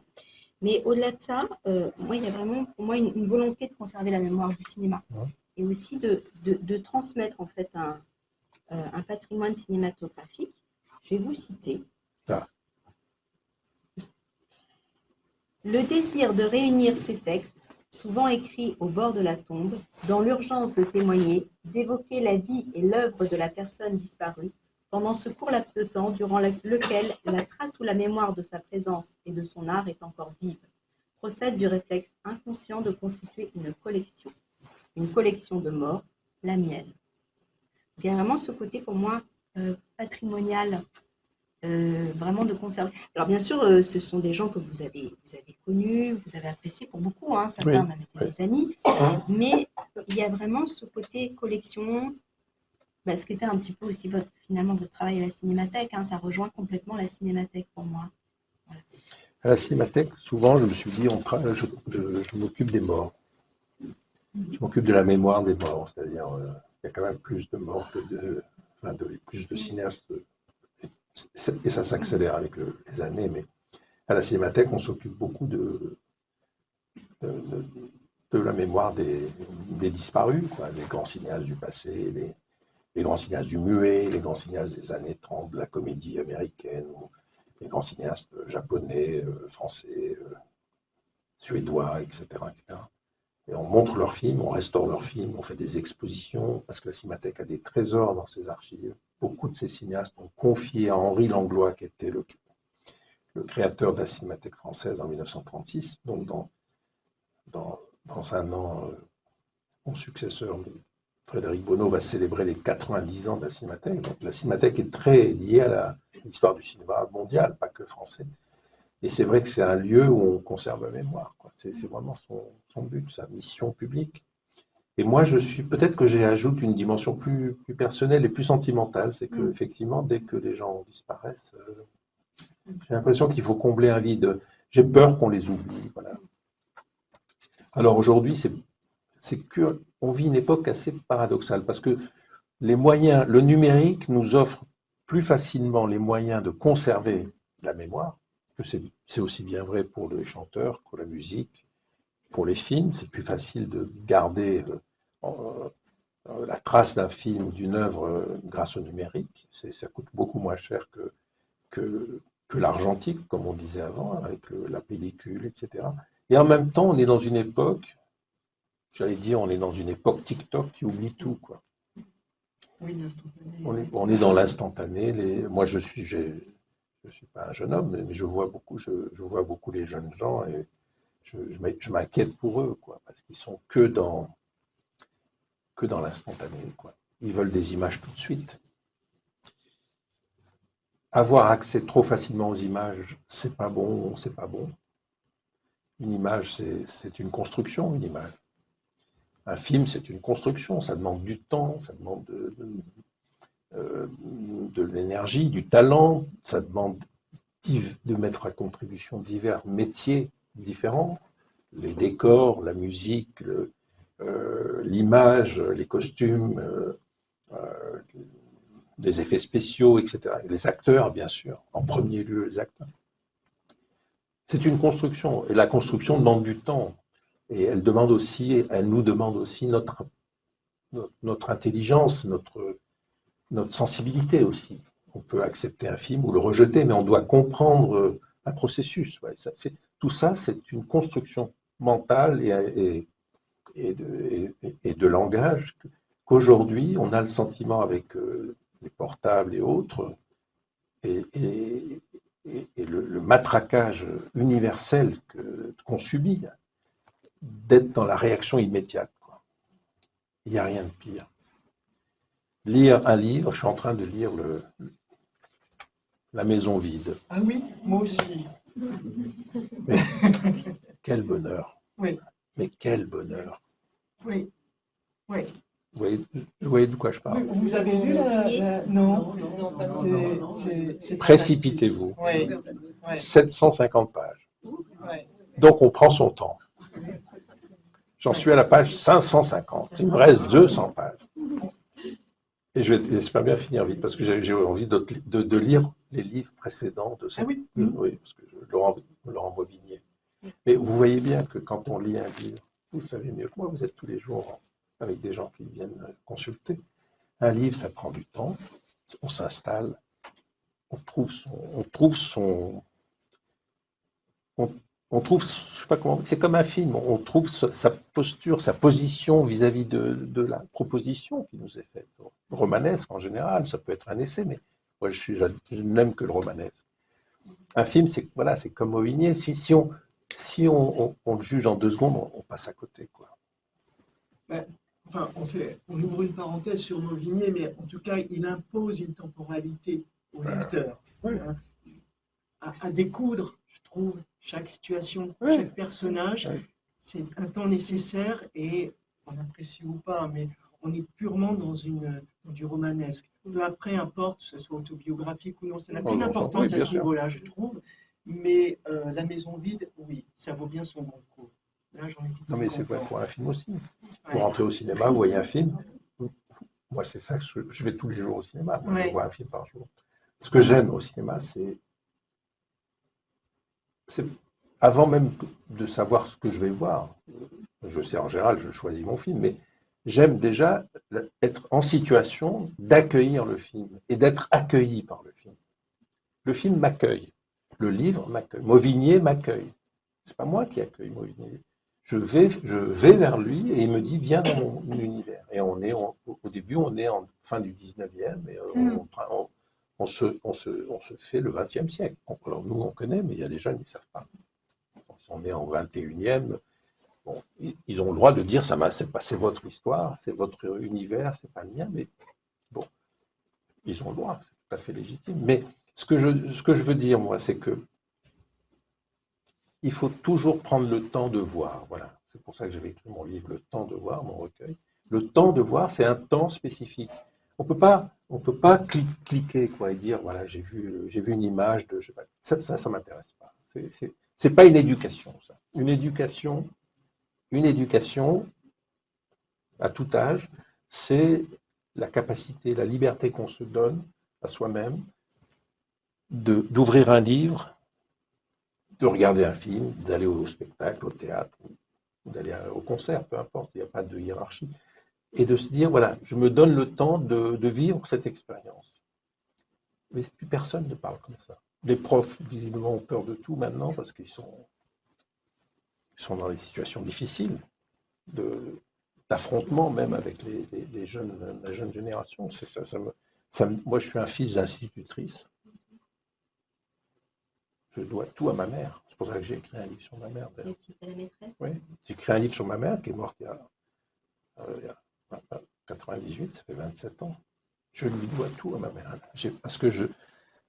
Mais au-delà de ça, moi, il y a vraiment, pour moi, une volonté de conserver la mémoire du cinéma. Et aussi de transmettre, en fait, un patrimoine cinématographique. Je vais vous citer. Ah. Le désir de réunir ces textes, souvent écrits au bord de la tombe, dans l'urgence de témoigner, d'évoquer la vie et l'œuvre de la personne disparue, pendant ce court laps de temps durant lequel la trace ou la mémoire de sa présence et de son art est encore vive, procède du réflexe inconscient de constituer une collection de morts, la mienne. Il y a vraiment ce côté pour moi patrimonial, vraiment de conserver. Alors bien sûr, ce sont des gens que vous avez connus, vous avez appréciés pour beaucoup, hein, certains même étaient des amis, mais il y a vraiment ce côté collection, ce qui était un petit peu aussi finalement votre travail à la Cinémathèque, hein, ça rejoint complètement la Cinémathèque pour moi. Voilà. À la Cinémathèque, souvent, je me suis dit, je m'occupe des morts. Je m'occupe de la mémoire des morts, c'est-à-dire il y a quand même plus de morts que plus de cinéastes. Et ça s'accélère avec les années, mais à la Cinémathèque, on s'occupe beaucoup de la mémoire des disparus, quoi, des grands cinéastes du passé, les grands cinéastes du muet, les grands cinéastes des années 30, de la comédie américaine, ou les grands cinéastes japonais, français, suédois, etc., etc. Et on montre leurs films, on restaure leurs films, on fait des expositions, parce que la Cinémathèque a des trésors dans ses archives. Beaucoup de ces cinéastes ont confié à Henri Langlois, qui était le créateur de la Cinémathèque française en 1936, donc dans un an, mon successeur, Frédéric Bonneau, va célébrer les 90 ans de la Cinémathèque. Donc la Cinémathèque est très liée à l'histoire du cinéma mondial, pas que français. Et c'est vrai que c'est un lieu où on conserve la mémoire, quoi. C'est vraiment son but, sa mission publique. Et moi, peut-être que j'ajoute une dimension plus personnelle et plus sentimentale, c'est que effectivement, dès que les gens disparaissent, j'ai l'impression qu'il faut combler un vide. J'ai peur qu'on les oublie, voilà. Alors aujourd'hui, on vit une époque assez paradoxale parce que les moyens, le numérique nous offre plus facilement les moyens de conserver la mémoire, que c'est aussi bien vrai pour les chanteurs, pour la musique, pour les films. C'est plus facile de garder la trace d'un film, d'une œuvre grâce au numérique. Ça coûte beaucoup moins cher que l'argentique, comme on disait avant, avec la pellicule, etc. Et en même temps, on est dans une époque, j'allais dire, on est dans une époque TikTok qui oublie tout, quoi. Oui, l'instantané. On est dans l'instantané. Moi, je suis pas un jeune homme, mais je vois beaucoup les jeunes gens et je m'inquiète pour eux, quoi, parce qu'ils sont que dans l'instantané, quoi. Ils veulent des images tout de suite. Avoir accès trop facilement aux images, c'est pas bon, c'est pas bon. Une image, c'est une construction, une image. Un film, c'est une construction, ça demande du temps, ça demande de l'énergie, du talent, ça demande de mettre à contribution divers métiers différents, les décors, la musique, l'image, les costumes, les effets spéciaux, etc. Et les acteurs, bien sûr, en premier lieu les acteurs. C'est une construction, et la construction demande du temps, et elle nous demande aussi notre intelligence, notre sensibilité aussi. On peut accepter un film ou le rejeter, mais on doit comprendre un processus. Ouais, tout ça, c'est une construction mentale et de langage qu'aujourd'hui, on a le sentiment avec les portables et autres, et le matraquage universel qu'on subit, d'être dans la réaction immédiate, quoi. Il n'y a rien de pire. Lire un livre, je suis en train de lire La maison vide. Ah oui, moi aussi. Mais quel bonheur. Oui, Mais quel bonheur. oui, oui. Vous voyez de quoi je parle? Vous avez lu Non, Non, pas c'est Précipitez-vous. fantastique. Oui, 750 pages. oui. Donc on prend son temps. J'en suis à la page 550. Il me reste 200 pages. Et j'espère bien finir vite, parce que j'ai envie de lire les livres précédents de cette... Ah oui. Oui, parce que Laurent Mauvigné. Mais vous voyez bien que quand on lit un livre, vous savez mieux que moi, vous êtes tous les jours avec des gens qui viennent consulter. Un livre, ça prend du temps, on s'installe, on trouve, je sais pas comment, c'est comme un film, on trouve sa posture, sa position vis-à-vis de la proposition qui nous est faite. Romanesque en général, ça peut être un essai, mais moi je n'aime que le romanesque. Un film, c'est comme Mauvigné, si on le juge en 2 secondes, on passe à côté, quoi. Enfin, on ouvre une parenthèse sur Mauvigné, mais en tout cas, il impose une temporalité au lecteur. Ouais. Hein, à découdre, je trouve, chaque situation, Ouais. chaque personnage, Ouais. c'est un temps nécessaire et on apprécie ou pas, mais on est purement dans du romanesque. Peu après, importe, que ce soit autobiographique ou non, ça n'a plus d'importance oui, à bien ce sûr. niveau-là, je trouve. Mais La maison vide, oui, ça vaut bien son bon coup. Là, j'en étais Non, très mais c'est vrai content. pour un film aussi. Vous Ouais. rentrez au cinéma, vous voyez un film. Moi, c'est ça que je vais tous les jours au cinéma. Moi, Ouais. je vois un film par jour. Ce que j'aime au cinéma, c'est avant même de savoir ce que je vais voir. Je sais en général, je choisis mon film, mais j'aime déjà être en situation d'accueillir le film et d'être accueilli par le film. Le film m'accueille. Le livre m'accueille. Mauvigné m'accueille. C'est pas moi qui accueille Mauvigné. Je vais vers lui et il me dit viens dans mon univers. Et au début, on est en fin du 19e et on se fait le 20e siècle. Alors nous, on connaît, mais il y a des jeunes qui ne savent pas. On est en 21e. Bon, ils ont le droit de dire, c'est votre histoire, c'est votre univers, c'est pas le mien, mais bon, ils ont le droit, c'est tout à fait légitime. Mais ce que je veux dire, moi, c'est que il faut toujours prendre le temps de voir. Voilà. C'est pour ça que j'avais écrit mon livre, Le temps de voir, mon recueil. Le temps de voir, c'est un temps spécifique. On peut pas cliquer quoi, et dire, voilà, j'ai vu une image de, je sais pas, ça m'intéresse pas. C'est pas une éducation, ça. Une éducation, à tout âge, c'est la capacité, la liberté qu'on se donne à soi-même d'ouvrir un livre, de regarder un film, d'aller au spectacle, au théâtre, ou d'aller au concert, peu importe, il n'y a pas de hiérarchie, et de se dire, voilà, je me donne le temps de vivre cette expérience. Mais plus personne ne parle comme ça. Les profs, visiblement, ont peur de tout maintenant, parce qu'ils sont dans des situations difficiles, d'affrontement même avec la jeune génération. Moi, je suis un fils d'institutrice. Je dois tout à ma mère. C'est pour ça que j'ai écrit un livre sur ma mère. Le fils de la maîtresse. Oui, j'ai écrit un livre sur ma mère qui est morte il y a 98, ça fait 27 ans. Je lui dois tout à ma mère. Parce que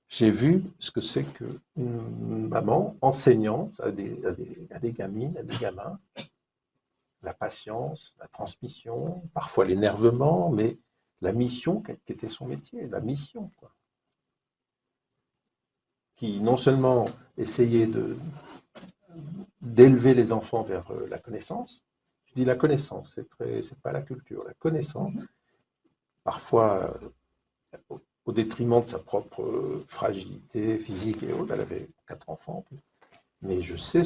j'ai vu ce que c'est qu'une maman enseignante à des gamines, à des gamins, la patience, la transmission, parfois l'énervement, mais la mission qui était son métier, la mission, quoi. Qui non seulement essayait d'élever les enfants vers la connaissance, je dis la connaissance, c'est pas la culture, la connaissance, parfois au détriment de sa propre fragilité physique et autres. Elle avait 4 enfants, mais je sais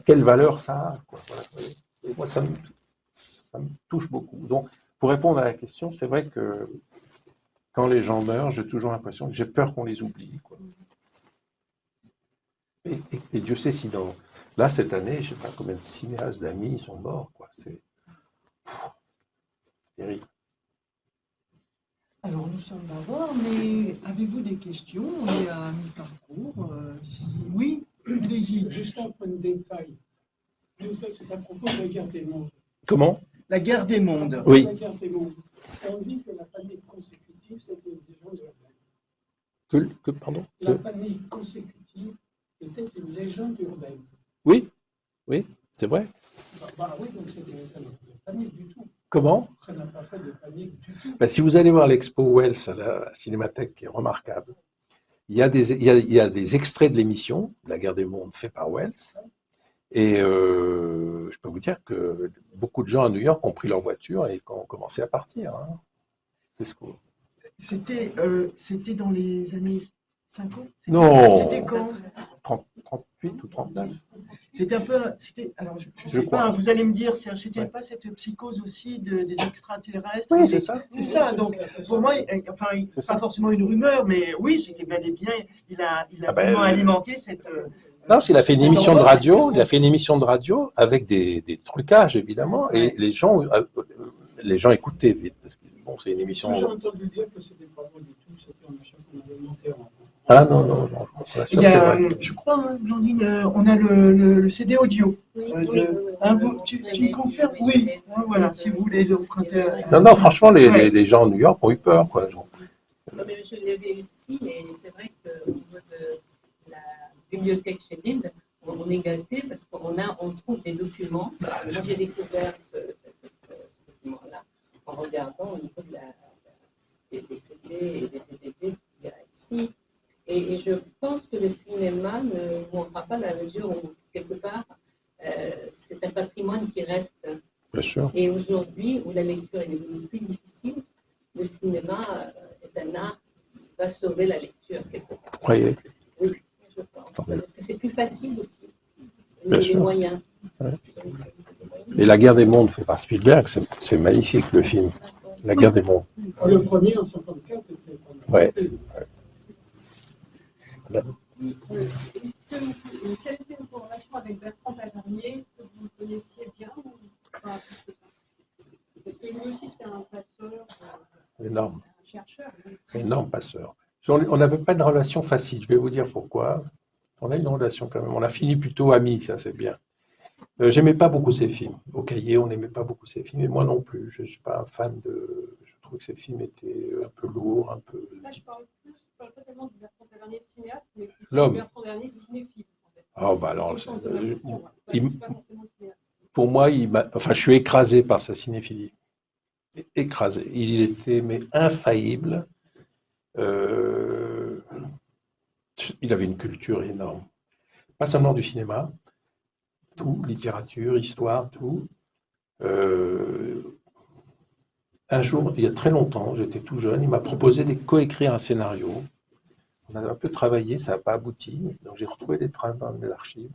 quelle valeur ça a, quoi. Voilà. Et moi, ça me touche beaucoup. Donc, pour répondre à la question, c'est vrai que quand les gens meurent, j'ai toujours l'impression que j'ai peur qu'on les oublie, quoi. Et Dieu sait si là, cette année, je ne sais pas combien de cinéastes, d'amis sont morts, quoi. C'est terrible. Alors, nous sommes d'abord, mais avez-vous des questions? On est à mi-parcours. Oui, allez-y. Juste un point de détail. C'est à propos de la guerre des mondes. Comment? La guerre des mondes. Oui. La guerre des mondes. On dit que la panique consécutive, c'était une légende urbaine. Pardon? La panique consécutive était une légende urbaine. Oui, c'est vrai. Oui, donc ça n'a pas de panique du tout. Comment? Ça n'a pas fait de panique du tout. Si vous allez voir l'expo Wells à la Cinémathèque, qui est remarquable, il y a des extraits de l'émission, La guerre des mondes, fait par Wells. Et je peux vous dire que beaucoup de gens à New York ont pris leur voiture et ont commencé à partir. Hein. C'est ce que... C'était dans les années 50? Non. C'était quand? 38 ou 39. C'était un peu. Alors, je ne sais crois. pas, vous allez me dire, c'était Ouais. pas cette psychose aussi des extraterrestres? Oui, c'est ça. C'est ça, donc pour moi, enfin, C'est pas ça. forcément une rumeur, mais oui, c'était bel et bien, il a Ah ben, vraiment alimenté cette. Non, il a fait une cette émission de angoisse. radio. Il a fait une émission de radio avec des trucages évidemment, et Ouais. les gens écoutaient vite parce que bon, c'est une émission. J'ai entendu dire que c'était pas vrai du tout, c'était un machin qu'on avait monté en. Ah non. Je Il y a, je crois, hein, Blandine, on a le CD audio. Oui, Tu me confirmes? Oui, hein, voilà, si vous voulez l'emprunter. Non, franchement, Ouais. les gens à New York ont eu peur, quoi. Non, mais je l'ai vu ici, et c'est vrai qu'au niveau de la bibliothèque chez Linde, on est gâté parce qu'on trouve des documents. Moi, j'ai découvert ce document-là en regardant au niveau des CD et des DVD qu'il y a ici. Et je pense que le cinéma ne mourra pas dans la mesure où, quelque part, c'est un patrimoine qui reste. Bien sûr. Et aujourd'hui, où la lecture est devenue plus difficile, le cinéma est un art qui va sauver la lecture quelque part. Vous croyez? Oui, je pense. Parce que c'est plus facile aussi. Bien Les sûr. moyens. Ouais. Et La guerre des mondes fait par Spielberg, c'est magnifique le film. La guerre des mondes. Le premier en 54 était pas mal. Ouais. Quelle était votre relation avec Bertrand Tavernier? Est-ce que vous le connaissiez bien ou pas plus que ça? Parce que lui aussi, c'était un passeur, Énorme. un chercheur. Énorme passeur. On n'avait pas de relation facile, je vais vous dire pourquoi. On a une relation quand même. On a fini plutôt amis, ça c'est bien. J'aimais pas beaucoup ces films. Au Cahier, on n'aimait pas beaucoup ces films, et moi non plus. Je ne suis pas un fan de. Je trouve que ces films étaient un peu lourds, un peu. Là, je parle pas tellement de Bertrand Tavernier cinéaste, mais plutôt L'homme. de Bertrand Tavernier cinéphile. En fait. Oh, bah alors, Au sens de la question, ouais. il- C'est pas forcément le cinéaste. pour moi, enfin, je suis écrasé par sa cinéphilie. Écrasé. Il était mais infaillible. Euh, il avait une culture énorme. Pas seulement du cinéma, tout, littérature, histoire, tout. Euh, un jour, il y a très longtemps, j'étais tout jeune, il m'a proposé de coécrire un scénario. On a un peu travaillé, ça n'a pas abouti, donc j'ai retrouvé les trains dans mes archives.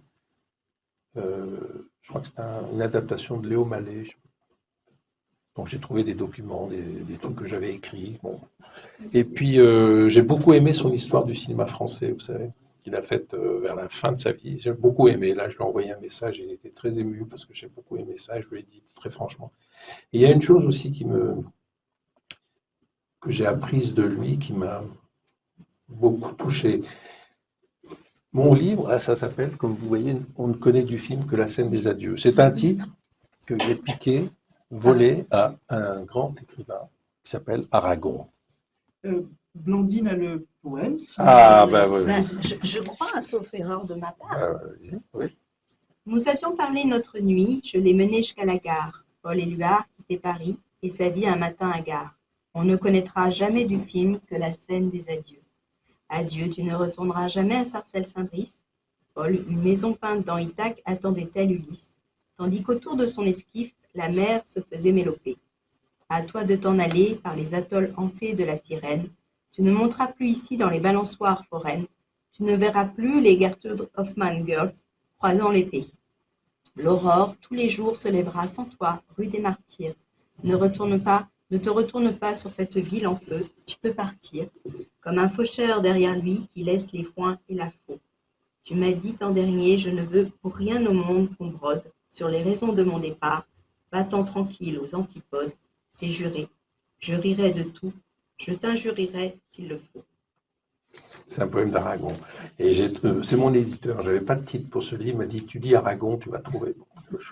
Je crois que c'était une adaptation de Léo Mallet. Donc j'ai trouvé des documents, des trucs que j'avais écrits. Bon. Et puis j'ai beaucoup aimé son histoire du cinéma français, vous savez, qu'il a faite vers la fin de sa vie. J'ai beaucoup aimé. Là, je lui ai envoyé un message, il était très ému parce que j'ai beaucoup aimé ça, je lui ai dit très franchement. Et il y a une chose aussi que j'ai apprise de lui qui m'a beaucoup touché. Mon livre, là, ça s'appelle, comme vous voyez, On ne connaît du film que la scène des adieux. C'est un titre que j'ai piqué, volé à un grand écrivain qui s'appelle Aragon. Blandine a le poème. Si Ah, vous- ben oui. Ben, je crois, sauf erreur de ma part. Oui. Nous avions parlé notre nuit, je l'ai mené jusqu'à la gare. Paul Éluard quittait Paris et sa vie un matin à gare. On ne connaîtra jamais du film que la scène des adieux. Adieu, tu ne retourneras jamais à Sarcelles-Saint-Brice. Paul, une maison peinte dans Ithaque attendait-elle Ulysse, tandis qu'autour de son esquif, la mer se faisait méloper. À toi de t'en aller par les atolls hantés de la sirène. Tu ne monteras plus ici dans les balançoires foraines. Tu ne verras plus les Gertrude Hoffman Girls croisant les pays. L'aurore, tous les jours, se lèvera sans toi, rue des Martyrs. Ne te retourne pas sur cette ville en feu, tu peux partir, comme un faucheur derrière lui qui laisse les foins et la faux. Tu m'as dit en dernier, je ne veux pour rien au monde qu'on brode sur les raisons de mon départ, battant tranquille aux antipodes, c'est juré. Je rirai de tout, je t'injurierai s'il le faut. C'est un poème d'Aragon. Et c'est mon éditeur, j'avais pas de titre pour ce livre, il m'a dit, tu lis Aragon, tu vas trouver.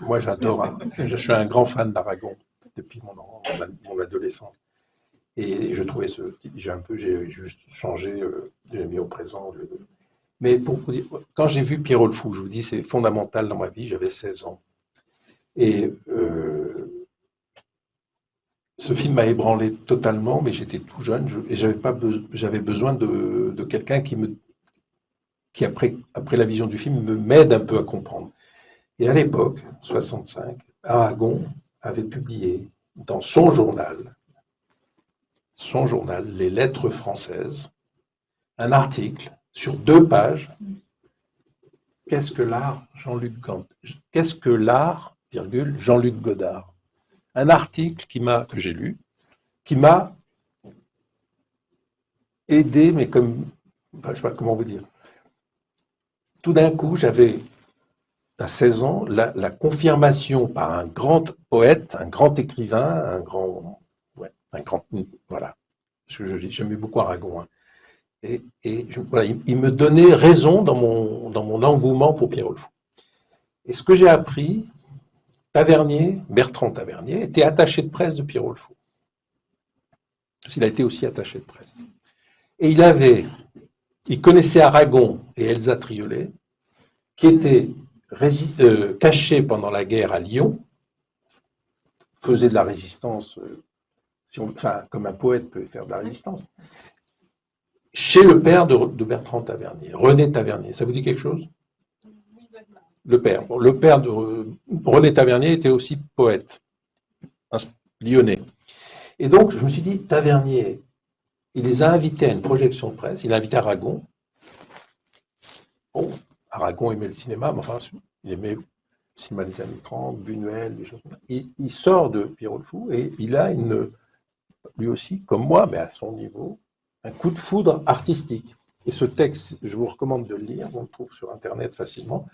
Moi, j'adore, je suis un grand fan d'Aragon depuis mon adolescence. Et je trouvais j'ai juste changé, j'ai mis au présent. Mais pour vous dire, quand j'ai vu Pierrot le Fou, je vous dis, c'est fondamental dans ma vie, j'avais 16 ans. Et ce film m'a ébranlé totalement, mais j'étais tout jeune et j'avais besoin de quelqu'un qui après la vision du film, m'aide un peu à comprendre. Et à l'époque, 65, Aragon avait publié dans son journal, Les Lettres françaises, un article sur 2 pages. Qu'est-ce que l'art, Qu'est-ce que l'art, Jean-Luc Godard? Un article que j'ai lu, qui m'a aidé, mais comme, enfin, je ne sais pas comment vous dire. Tout d'un coup, j'avais, à 16 ans, la confirmation par un grand poète, un grand écrivain, voilà. J'aimais beaucoup Aragon. Hein. Voilà, il me donnait raison dans mon engouement pour Pierrot le Fou. Et ce que j'ai appris, Bertrand Tavernier, était attaché de presse de Pierrot le Fou. Il a été aussi attaché de presse. Et il connaissait Aragon et Elsa Triolet, qui étaient cachés pendant la guerre à Lyon, faisaient de la résistance, comme un poète peut faire de la résistance, chez le père de Bertrand Tavernier, René Tavernier. Ça vous dit quelque chose? Le père. Bon, le père de René Tavernier était aussi poète, un lyonnais. Et donc, je me suis dit, Tavernier, il les a invités à une projection de presse, il a invité Aragon. Bon, Aragon aimait le cinéma, mais enfin, il aimait le cinéma des années 30, Buñuel, des choses comme ça. Il sort de Pierrot le Fou et il a lui aussi, comme moi, mais à son niveau, un coup de foudre artistique. Et ce texte, je vous recommande de le lire, on le trouve sur Internet facilement.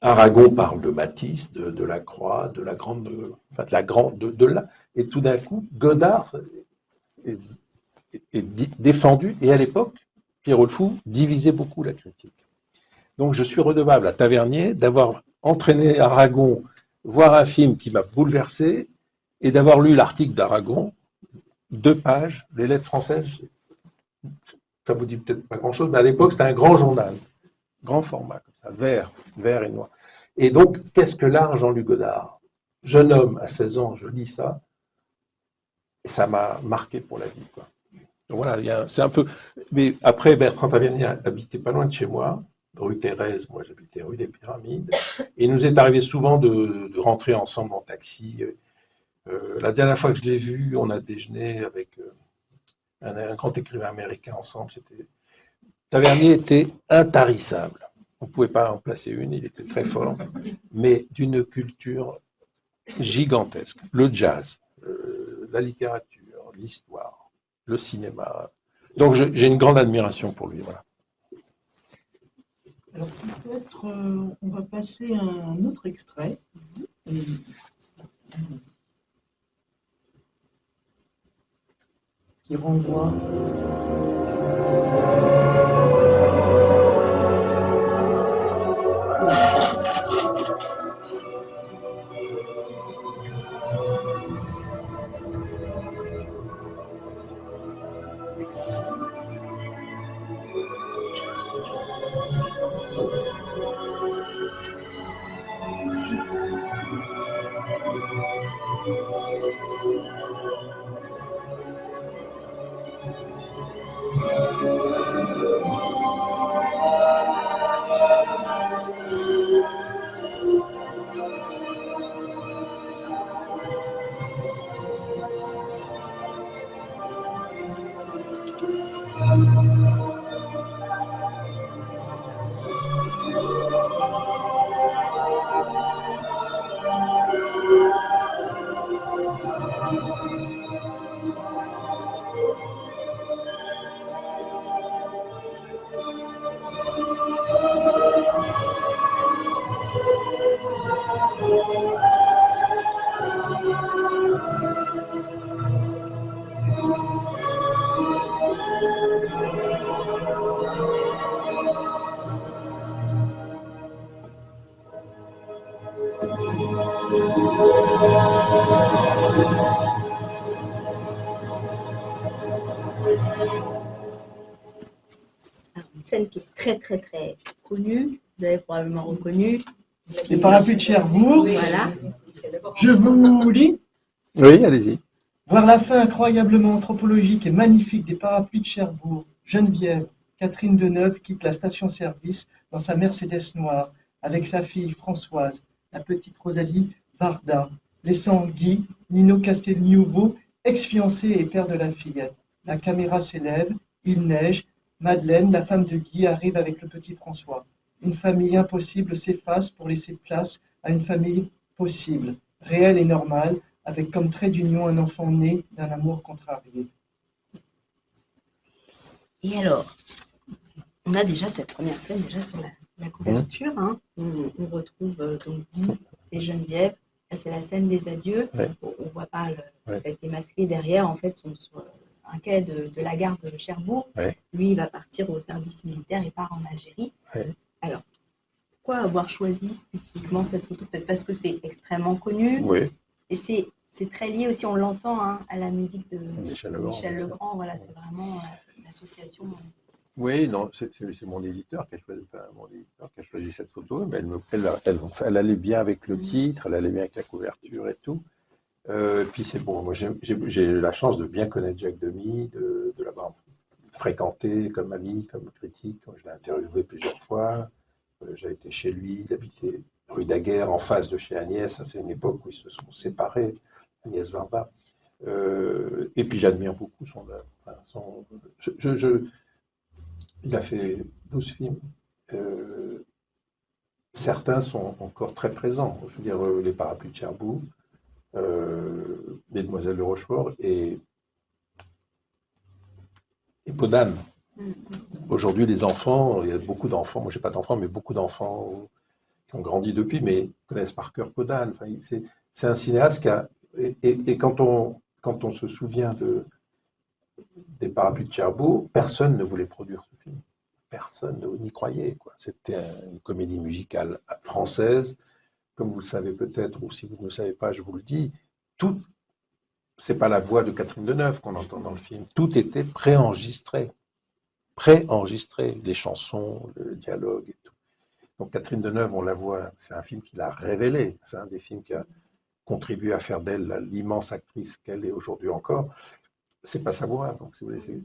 Aragon parle de Matisse, de Lacroix, de et tout d'un coup, Godard est défendu, et à l'époque, Pierrot le Fou divisait beaucoup la critique. Donc je suis redevable à Tavernier d'avoir entraîné Aragon voir un film qui m'a bouleversé et d'avoir lu l'article d'Aragon, 2 pages, les lettres françaises. Ça vous dit peut-être pas grand-chose, mais à l'époque, c'était un grand journal, grand format, comme ça, vert et noir. Et donc, qu'est-ce que l'art, Jean-Luc Godard? Jeune homme, à 16 ans, je lis ça, et ça m'a marqué pour la vie, quoi. Donc voilà, c'est un peu... Mais après, Bertrand Tavernier habitait pas loin de chez moi, rue Thérèse, moi j'habitais rue des Pyramides, et il nous est arrivé souvent de rentrer ensemble en taxi. La dernière fois que je l'ai vu, on a déjeuné avec un grand écrivain américain ensemble. Tavernier était intarissable. On ne pouvait pas en placer une, il était très fort, mais d'une culture gigantesque. Le jazz, la littérature, l'histoire, le cinéma. Donc j'ai une grande admiration pour lui. Voilà. Alors peut-être on va passer à un autre extrait. Qui renvoie. Une scène qui est très très très connue, vous avez probablement reconnu. Les parapluies de Cherbourg. Voilà. Je vous lis. Oui, allez-y. Voir la fin incroyablement anthropologique et magnifique des parapluies de Cherbourg. Geneviève, Catherine Deneuve quitte la station-service dans sa Mercedes noire avec sa fille Françoise, la petite Rosalie Varda, laissant Guy, Nino Castelnuovo, ex-fiancé et père de la fillette. La caméra s'élève, il neige, Madeleine, la femme de Guy, arrive avec le petit François. Une famille impossible s'efface pour laisser place à une famille possible, réelle et normale, avec comme trait d'union un enfant né d'un amour contrarié. Et alors, on a déjà cette première scène déjà sur la couverture. Hein. On retrouve donc Guy et Geneviève. Là, c'est la scène des adieux. Ouais. On ne voit pas, Ouais. ça a été masqué derrière, en fait, sur un quai de la gare de Cherbourg. Ouais. Lui, il va partir au service militaire et part en Algérie. Ouais. Alors, pourquoi avoir choisi spécifiquement cette photo? Peut-être parce que c'est extrêmement connu. Oui. Et c'est très lié aussi, on l'entend, hein, à la musique de Michel Legrand. Michel Legrand. Voilà, c'est vraiment l'association. Oui, non, c'est mon éditeur qui a choisi, enfin, mon éditeur qui a choisi cette photo, mais elle allait bien avec le titre, elle allait bien avec la couverture et tout. Puis c'est bon, moi j'ai eu la chance de bien connaître Jacques Demy, de l'avoir fréquenté comme ami, comme critique. Je l'ai interviewé plusieurs fois. J'ai été chez lui, il habitait rue Daguerre, en face de chez Agnès. C'est une époque où ils se sont séparés, Agnès Varda. Et puis j'admire beaucoup son œuvre. Enfin, il a fait 12 films. Certains sont encore très présents. Je veux dire, Les Parapluies de Cherbourg, Mesdemoiselles de Rochefort et Podane. Aujourd'hui, les enfants, il y a beaucoup d'enfants, moi j'ai pas d'enfants, mais beaucoup d'enfants qui ont grandi depuis, mais connaissent par cœur Podane. Enfin, c'est un cinéaste qui a... Et quand on se souvient des Parapluies de Cherbourg, personne ne voulait produire ce film. Personne n'y croyait, quoi. C'était une comédie musicale française comme vous le savez peut-être, ou si vous ne le savez pas, je vous le dis, tout, c'est pas la voix de Catherine Deneuve qu'on entend dans le film, tout était préenregistré, les chansons, le dialogue et tout. Donc Catherine Deneuve, on la voit, c'est un film qui l'a révélée, c'est un des films qui a contribué à faire d'elle l'immense actrice qu'elle est aujourd'hui encore. C'est pas sa voix, donc si vous voulez,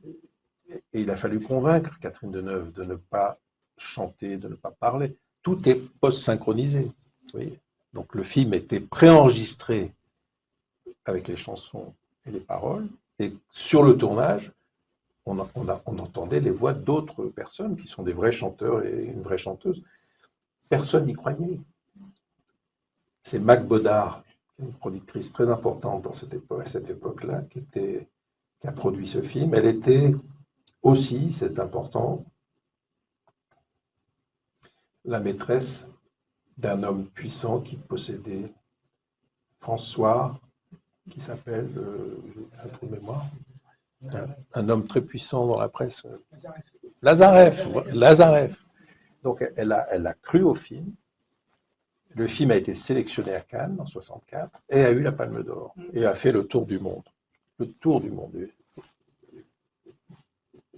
et il a fallu convaincre Catherine Deneuve de ne pas chanter, de ne pas parler. Tout est post-synchronisé. Oui. Donc le film était préenregistré avec les chansons et les paroles, et sur le tournage, on entendait les voix d'autres personnes qui sont des vrais chanteurs et une vraie chanteuse. Personne n'y croyait. C'est Mac Bodard, une productrice très importante dans cette époque-là, qui a produit ce film. Elle était aussi, c'est important, la maîtresse d'un homme puissant qui possédait François, qui s'appelle, un trou de mémoire, un homme très puissant dans la presse. Lazareff. Donc elle a cru au film. Le film a été sélectionné à Cannes en 1964 et a eu la Palme d'Or et a fait le tour du monde. Le tour du monde.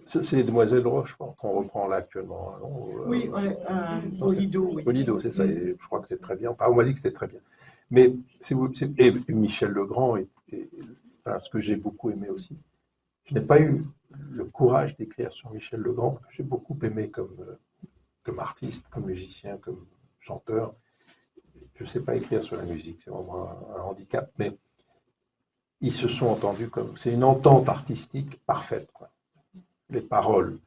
C'est les Demoiselles Roches, je pense, qu'on reprend là actuellement. Non Oui, au Lido. Oui. Au Lido, c'est ça. Et je crois que c'est très bien. Enfin, on m'a dit que c'était très bien. Mais et Michel Legrand, enfin, ce que j'ai beaucoup aimé aussi. Je n'ai pas eu le courage d'écrire sur Michel Legrand, que j'ai beaucoup aimé comme artiste, comme musicien, comme chanteur. Je ne sais pas écrire sur la musique, c'est vraiment un handicap, mais ils se sont entendus comme... C'est une entente artistique parfaite, quoi. Les paroles,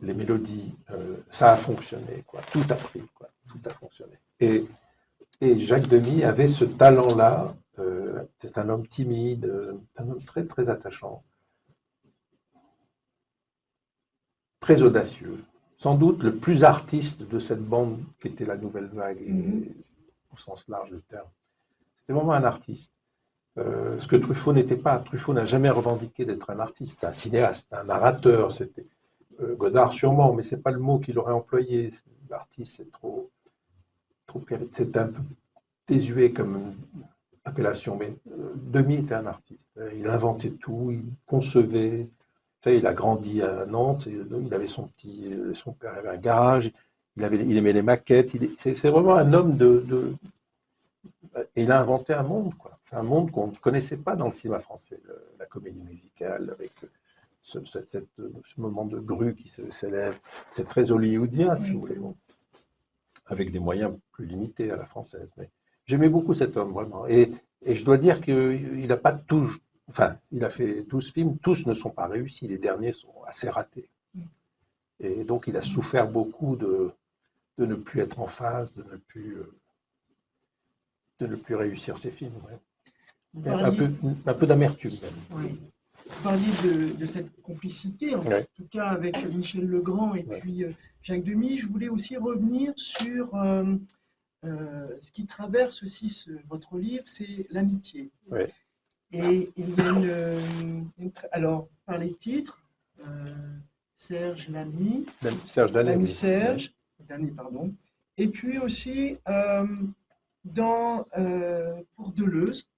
les mélodies, ça a fonctionné, quoi. Tout a pris, quoi. Tout a fonctionné. Et Jacques Demy avait ce talent-là. C'est un homme timide, un homme très, très attachant, très audacieux. Sans doute le plus artiste de cette bande qui était la Nouvelle Vague, au sens large du terme. C'était vraiment un artiste. Ce que Truffaut n'était pas. Truffaut n'a jamais revendiqué d'être un artiste, un cinéaste, un narrateur. C'était Godard sûrement, mais ce n'est pas le mot qu'il aurait employé. L'artiste, c'est trop c'est un peu désuet comme appellation, mais Demy était un artiste. Il inventait tout, il concevait. Il a grandi à Nantes, il avait son père avait un garage, il aimait les maquettes. C'est vraiment un homme et il a inventé un monde, quoi. C'est un monde qu'on ne connaissait pas dans le cinéma français, la comédie musicale, avec ce moment de grue qui s'élève. C'est très hollywoodien, si vous voulez, bon, avec des moyens plus limités à la française. Mais j'aimais beaucoup cet homme, vraiment. Et je dois dire qu'il n'a pas tout. Enfin, il a fait 12 films, tous ne sont pas réussis, les derniers sont assez ratés. Et donc, il a souffert beaucoup de ne plus être en phase, de ne plus réussir ses films. Ouais. Un peu d'amertume, même. Oui. Vous parliez de cette complicité, en tout cas avec Michel Legrand et puis Jacques Demy. Je voulais aussi revenir sur ce qui traverse aussi votre livre, c'est l'amitié. Oui. Et il y a alors, par les titres, Serge l'ami, l'ami Serge, Dany, pardon, et puis aussi pour Deleuze,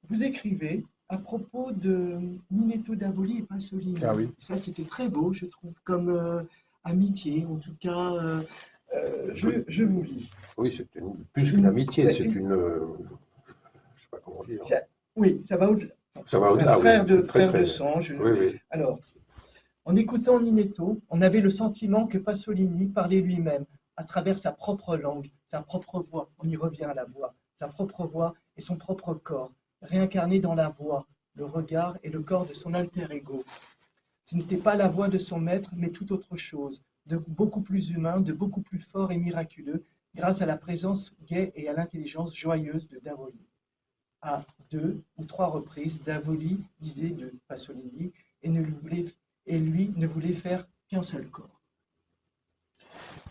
vous écrivez à propos de Ninetto d'Avoli et Pasolini. Ah oui. Ça, c'était très beau, je trouve, comme amitié, en tout cas, je vous lis. Oui, c'est plus qu'une amitié, c'est une... comment dire. Oui, ça va au-delà. Ça va au-delà, frère oui, de sang. Oui. Alors, en écoutant Ninetto, on avait le sentiment que Pasolini parlait lui-même, à travers sa propre langue, sa propre voix. On y revient à la voix. Sa propre voix et son propre corps, réincarnés dans la voix, le regard et le corps de son alter ego. Ce n'était pas la voix de son maître, mais tout autre chose, de beaucoup plus humain, de beaucoup plus fort et miraculeux, grâce à la présence gaie et à l'intelligence joyeuse de Davoli. À 2 ou 3 reprises, Davoli disait de Pasolini et lui ne voulait faire qu'un seul corps.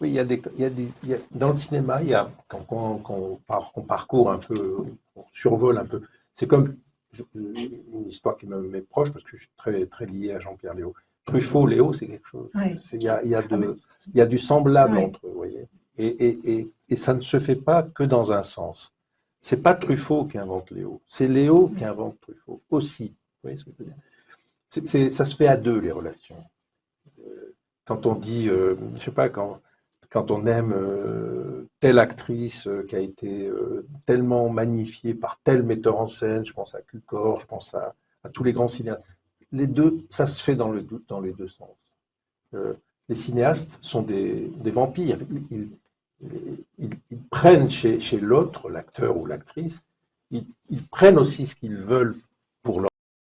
Oui, dans le cinéma, quand on parcourt un peu, on survole un peu, c'est comme une histoire qui m'est proche parce que je suis très, très lié à Jean-Pierre Léaud. Truffaut, Léo, c'est quelque chose. Ouais. Il y a du semblable Ouais. entre eux, vous voyez. Et ça ne se fait pas que dans un sens. C'est pas Truffaut qui invente Léo, c'est Léo qui invente Truffaut aussi. Vous voyez ce que je veux dire? Ça se fait à deux, les relations. Quand on dit, je sais pas, quand on aime telle actrice qui a été tellement magnifiée par tel metteur en scène, je pense à Cukor, je pense à tous les grands cinéastes, les deux, ça se fait dans les deux sens. Les cinéastes sont des vampires. Ils prennent chez l'autre, l'acteur ou l'actrice, ils prennent aussi ce qu'ils veulent